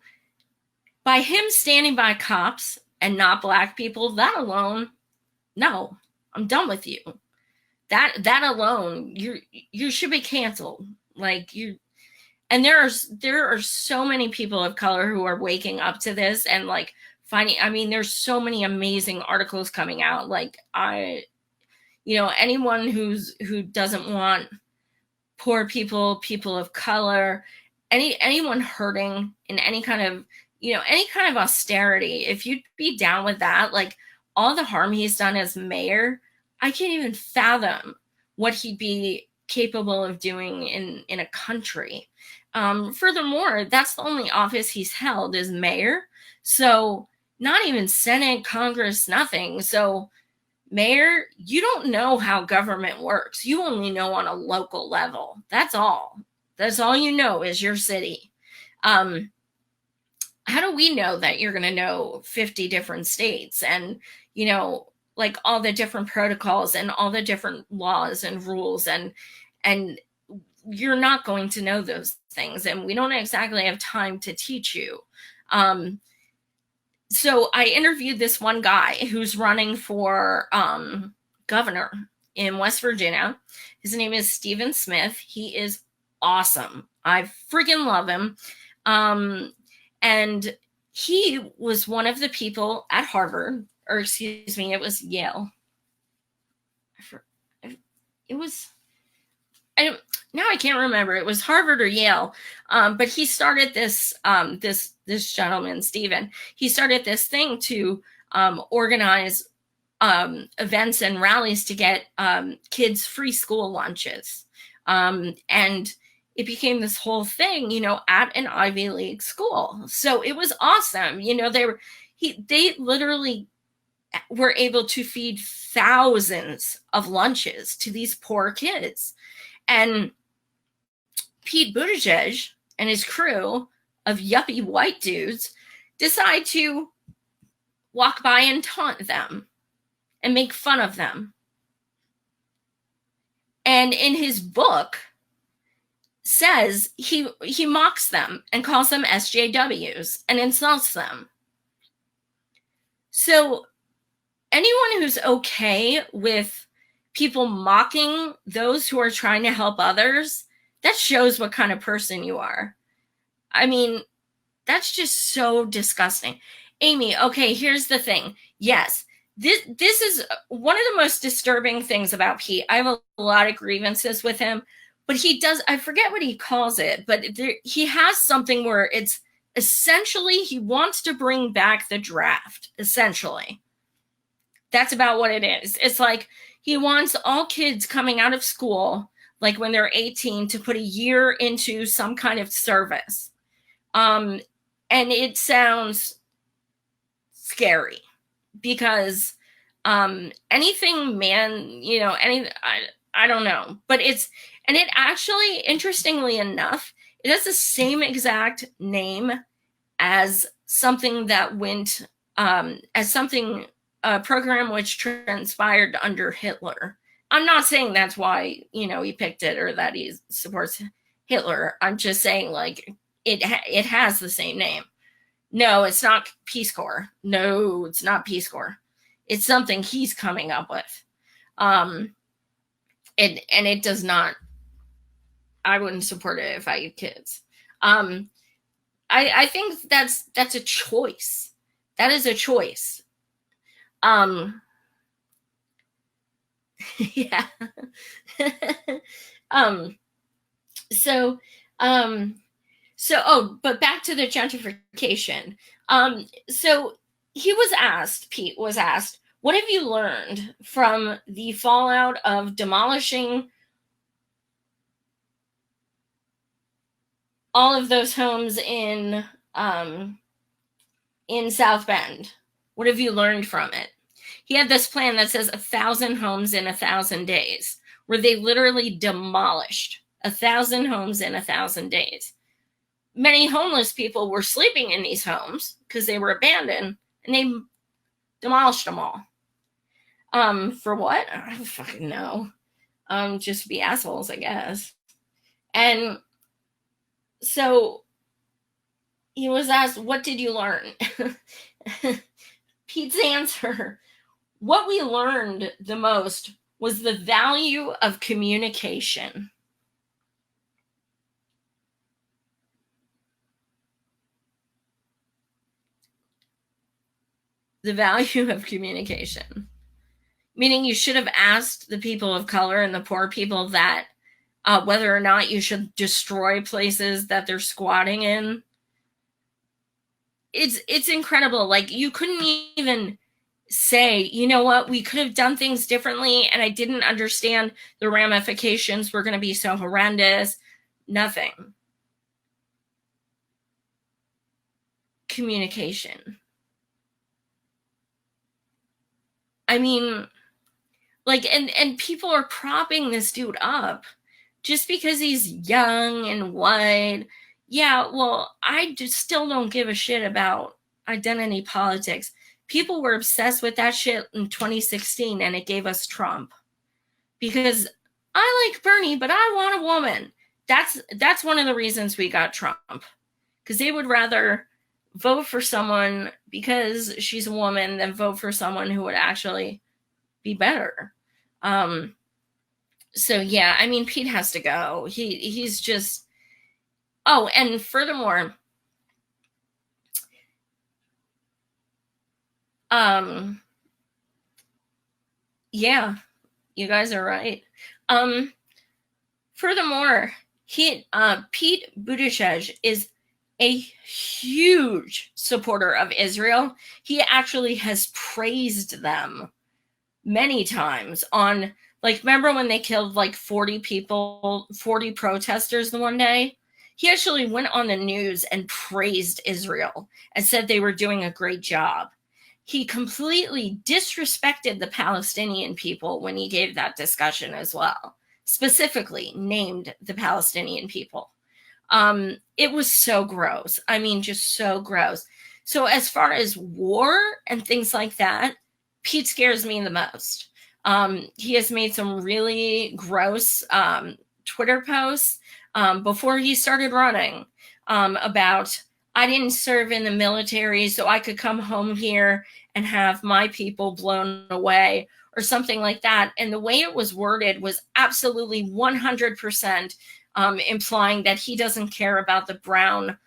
by him standing by cops and not black people, that alone, no, I'm done with you. That alone, you should be canceled. Like, you. And there are so many people of color who are waking up to this and like finding, I mean, there's so many amazing articles coming out. Like, anyone who doesn't want poor people of color, anyone hurting in any kind of, any kind of austerity, if you'd be down with that, like all the harm he's done as mayor, I can't even fathom what he'd be capable of doing in a country. Furthermore, that's the only office he's held is mayor. So not even Senate, Congress, nothing. So mayor, you don't know how government works. You only know on a local level. That's all. That's all you know is your city. How do we know that you're going to know 50 different states and, like all the different protocols and all the different laws and rules, and you're not going to know those things, and we don't exactly have time to teach you. So I interviewed this one guy who's running for governor in West Virginia. His name is Stephen Smith. He is awesome. I freaking love him. And he was one of the people at Harvard, or excuse me, it was Yale. It was, now I can't remember. It was Harvard or Yale. But he started this, this gentleman, Stephen, he started this thing to organize events and rallies to get kids free school lunches. And it became this whole thing, at an Ivy League school. So it was awesome. They literally were able to feed thousands of lunches to these poor kids. And Pete Buttigieg and his crew of yuppie white dudes decide to walk by and taunt them and make fun of them. And in his book says he mocks them and calls them SJWs and insults them. So anyone who's okay with people mocking those who are trying to help others, that shows what kind of person you are. I mean, that's just so disgusting. Amy, okay, here's the thing. Yes, this is one of the most disturbing things about Pete. I have a lot of grievances with him, but he does, I forget what he calls it, but he has something where it's essentially he wants to bring back the draft, essentially. That's about what it is. It's like he wants all kids coming out of school, like when they're 18, to put a year into some kind of service. And it sounds scary because anything man, I don't know. But it actually, interestingly enough, it has the same exact name as something that went, a program which transpired under Hitler. I'm not saying that's why, he picked it or that he supports Hitler. I'm just saying, like, it has the same name. No, it's not Peace Corps. No, it's not Peace Corps. It's something he's coming up with. And it does not, I wouldn't support it if I had kids. I think that's a choice. That is a choice. Yeah. So, but back to the gentrification. So Pete was asked, what have you learned from the fallout of demolishing all of those homes in South Bend? What have you learned from it? He had this plan that says 1,000 homes in 1,000 days, where they literally demolished 1,000 homes in 1,000 days. Many homeless people were sleeping in these homes because they were abandoned, and they demolished them all. For what? I don't fucking know. Just to be assholes, I guess. And so he was asked, what did you learn? Pete's answer, what we learned the most was the value of communication. The value of communication. Meaning you should have asked the people of color and the poor people that whether or not you should destroy places that they're squatting in. It's incredible. Like, you couldn't even say, you know what, we could have done things differently, and I didn't understand the ramifications were going to be so horrendous. Nothing. Communication. I mean, like, and people are propping this dude up just because he's young and white. Yeah, well, I just still don't give a shit about identity politics. People were obsessed with that shit in 2016, and it gave us Trump. Because I like Bernie, but I want a woman. That's one of the reasons we got Trump. Because they would rather vote for someone because she's a woman than vote for someone who would actually be better. So yeah, I mean, Pete has to go. He's just. Oh, and furthermore, yeah, you guys are right. Furthermore, Pete Buttigieg is a huge supporter of Israel. He actually has praised them many times on, like, remember when they killed like 40 people, 40 protesters the one day? He actually went on the news and praised Israel and said they were doing a great job. He completely disrespected the Palestinian people when he gave that discussion as well, specifically named the Palestinian people. It was so gross. I mean, just so gross. So as far as war and things like that, Pete scares me the most. He has made some really gross Twitter posts before he started running about, I didn't serve in the military, so I could come home here and have my people blown away, or something like that. And the way it was worded was absolutely 100% implying that he doesn't care about the brown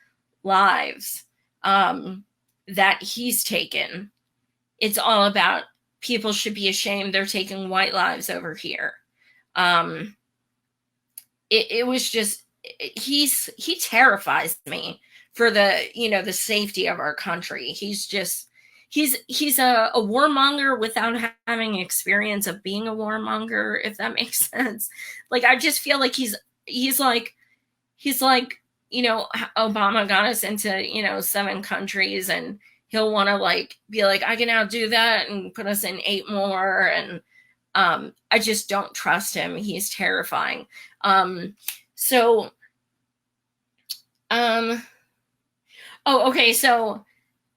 lives that he's taken. It's all about people should be ashamed they're taking white lives over here. It was just, he terrifies me for the safety of our country. He's a warmonger without having experience of being a warmonger, if that makes sense. Like, I just feel like he's like Obama got us into 7 countries, and he'll want to like be like, I can now do that and put us in 8 more. And I just don't trust him. He's terrifying. So okay, so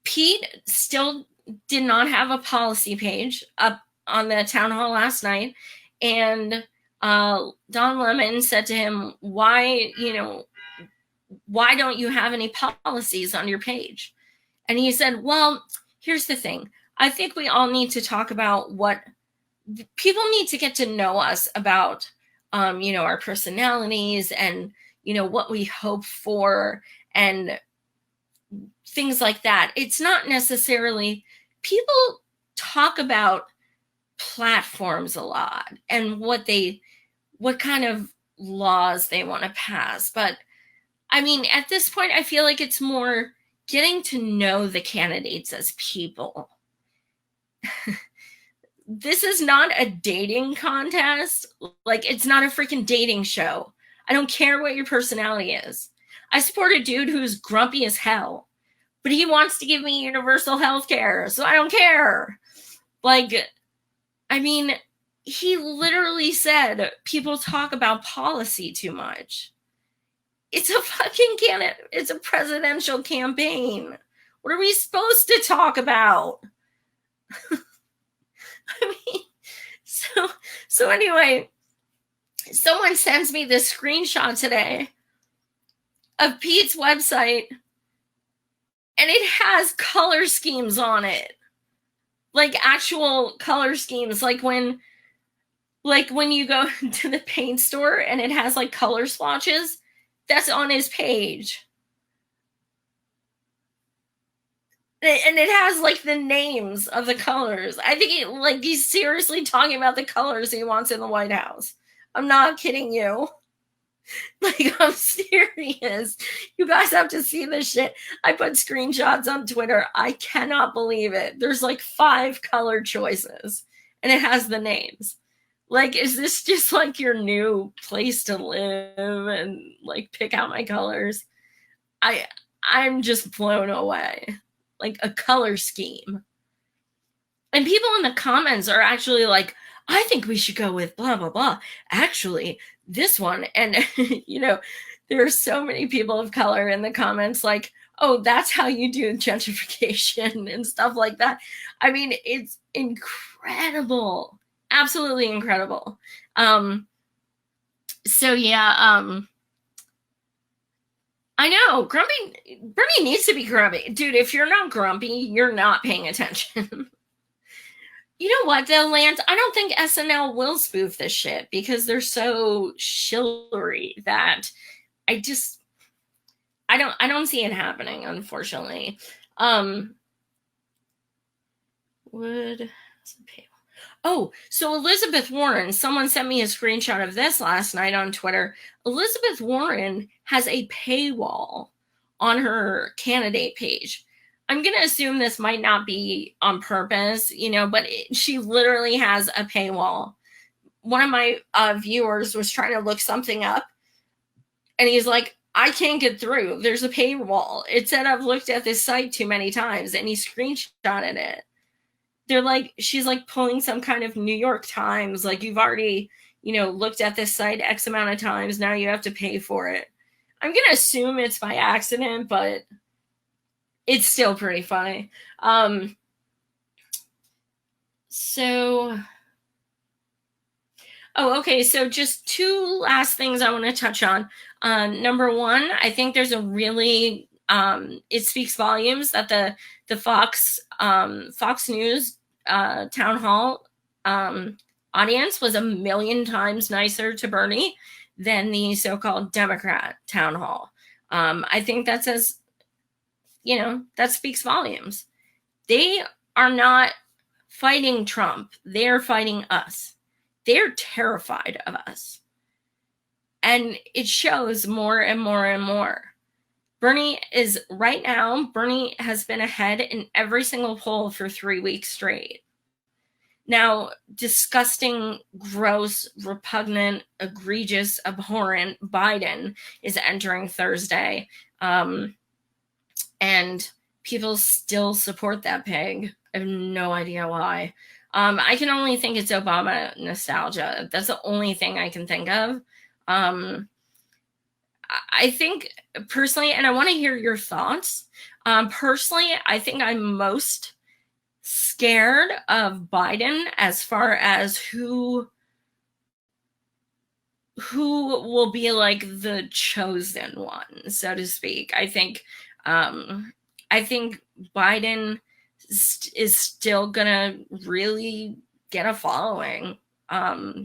Pete still did not have a policy page up on the town hall last night, and Don Lemon said to him, why don't you have any policies on your page? And he said, well, here's the thing. I think we all need to talk about what people need to get to know us about, our personalities and, what we hope for and things like that. It's not necessarily, people talk about platforms a lot and what kind of laws they want to pass. But I mean, at this point, I feel like it's more getting to know the candidates as people. This is not a dating contest. Like, it's not a freaking dating show. I don't care what your personality is. I support a dude who's grumpy as hell, but he wants to give me universal health care, so I don't care. Like, I mean, he literally said people talk about policy too much. It's a fucking candidate. It's a presidential campaign. What are we supposed to talk about? I mean, so anyway, someone sends me this screenshot today of Pete's website, and it has color schemes on it. Like actual color schemes, like when you go to the paint store and it has like color swatches, that's on his page. And it has like the names of the colors. I think he's seriously talking about the colors he wants in the White House. I'm not kidding you. Like, I'm serious. You guys have to see this shit. I put screenshots on Twitter. I cannot believe it. There's like 5 color choices and it has the names. Like, is this just like your new place to live and like pick out my colors? I'm just blown away. Like a color scheme. And people in the comments are actually like, I think we should go with blah, blah, blah. Actually, this one. And, you know, there are so many people of color in the comments like, oh, that's how you do gentrification and stuff like that. I mean, it's incredible. Absolutely incredible. So yeah, I know, Bernie needs to be grumpy. Dude, if you're not grumpy, you're not paying attention. You know what, though, Lance? I don't think SNL will spoof this shit because they're so chivalry that I don't see it happening, unfortunately. Oh, so Elizabeth Warren, someone sent me a screenshot of this last night on Twitter. Elizabeth Warren has a paywall on her candidate page. I'm going to assume this might not be on purpose, you know, but she literally has a paywall. One of my viewers was trying to look something up, and he's like, I can't get through. There's a paywall. It said I've looked at this site too many times, and he screenshotted it. They're like, she's like pulling some kind of New York Times, like, you've already, you know, looked at this site X amount of times, now you have to pay for it. I'm going to assume it's by accident, but it's still pretty funny. Okay, so just 2 last things I want to touch on. Number 1, I think there's a really, it speaks volumes that the Fox News town hall audience was 1,000,000 times nicer to Bernie than the so-called Democrat town hall. I think that says, you know, that speaks volumes. They are not fighting Trump. They're fighting us. They're terrified of us. And it shows more and more and more. Bernie has been ahead in every single poll for 3 weeks straight. Now, disgusting, gross, repugnant, egregious, abhorrent Biden is entering Thursday. And people still support that pig. I have no idea why. I can only think it's Obama nostalgia. That's the only thing I can think of. I think personally, and I want to hear your thoughts. Personally, I think I'm most scared of Biden as far as who will be like the chosen one, so to speak. I think Biden is still gonna really get a following.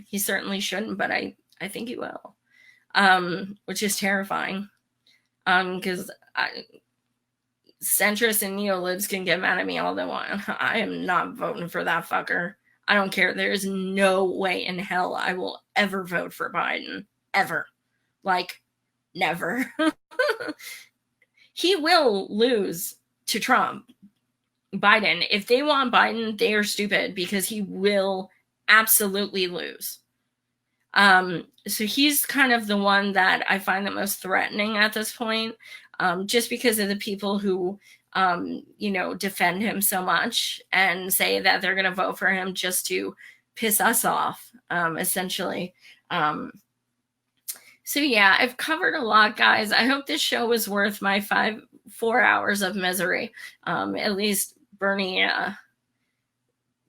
He certainly shouldn't, but I think he will, which is terrifying, because centrists and neolibs can get mad at me all they want. I am not voting for that fucker. I don't care. There is no way in hell I will ever vote for Biden. ever. Like, never. He will lose to Trump. Biden, if they want Biden, they are stupid, because he will absolutely lose. So he's kind of the one that I find the most threatening at this point, just because of the people who, defend him so much and say that they're going to vote for him just to piss us off, essentially. So yeah, I've covered a lot, guys. I hope this show was worth my 4 hours of misery. At least Bernie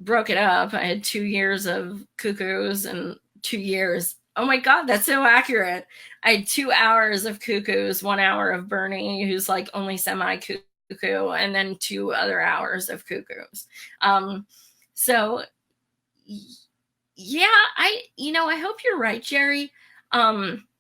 broke it up. I had 2 years of cuckoos and 2 years. Oh my God, that's so accurate. I had 2 hours of cuckoos, 1 hour of Bernie, who's like only semi-cuckoo, and then 2 other hours of cuckoos. So yeah, I hope you're right, Jerry. Biden,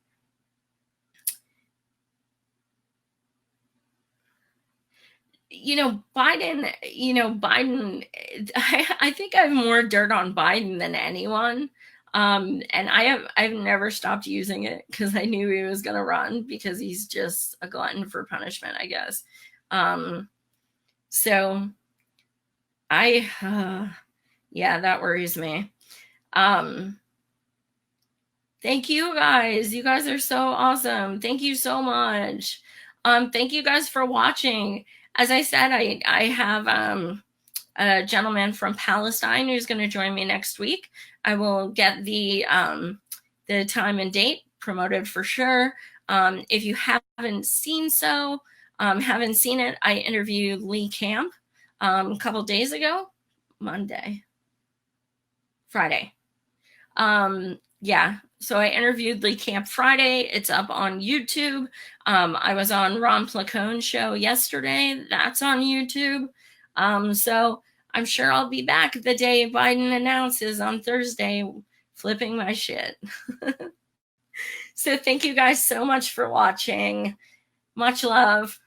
I think I have more dirt on Biden than anyone. And I've never stopped using it because I knew he was going to run, because he's just a glutton for punishment, I guess. So yeah, that worries me. Thank you guys. You guys are so awesome. Thank you so much. Thank you guys for watching. As I said, I have a gentleman from Palestine who's going to join me next week. I will get the time and date promoted for sure. If you haven't seen it, I interviewed Lee Camp a couple days ago, Friday. Yeah, so I interviewed Lee Camp Friday. It's up on YouTube. I was on Ron Placone's show yesterday. That's on YouTube. So I'm sure I'll be back the day Biden announces on Thursday, flipping my shit. So thank you guys so much for watching. Much love.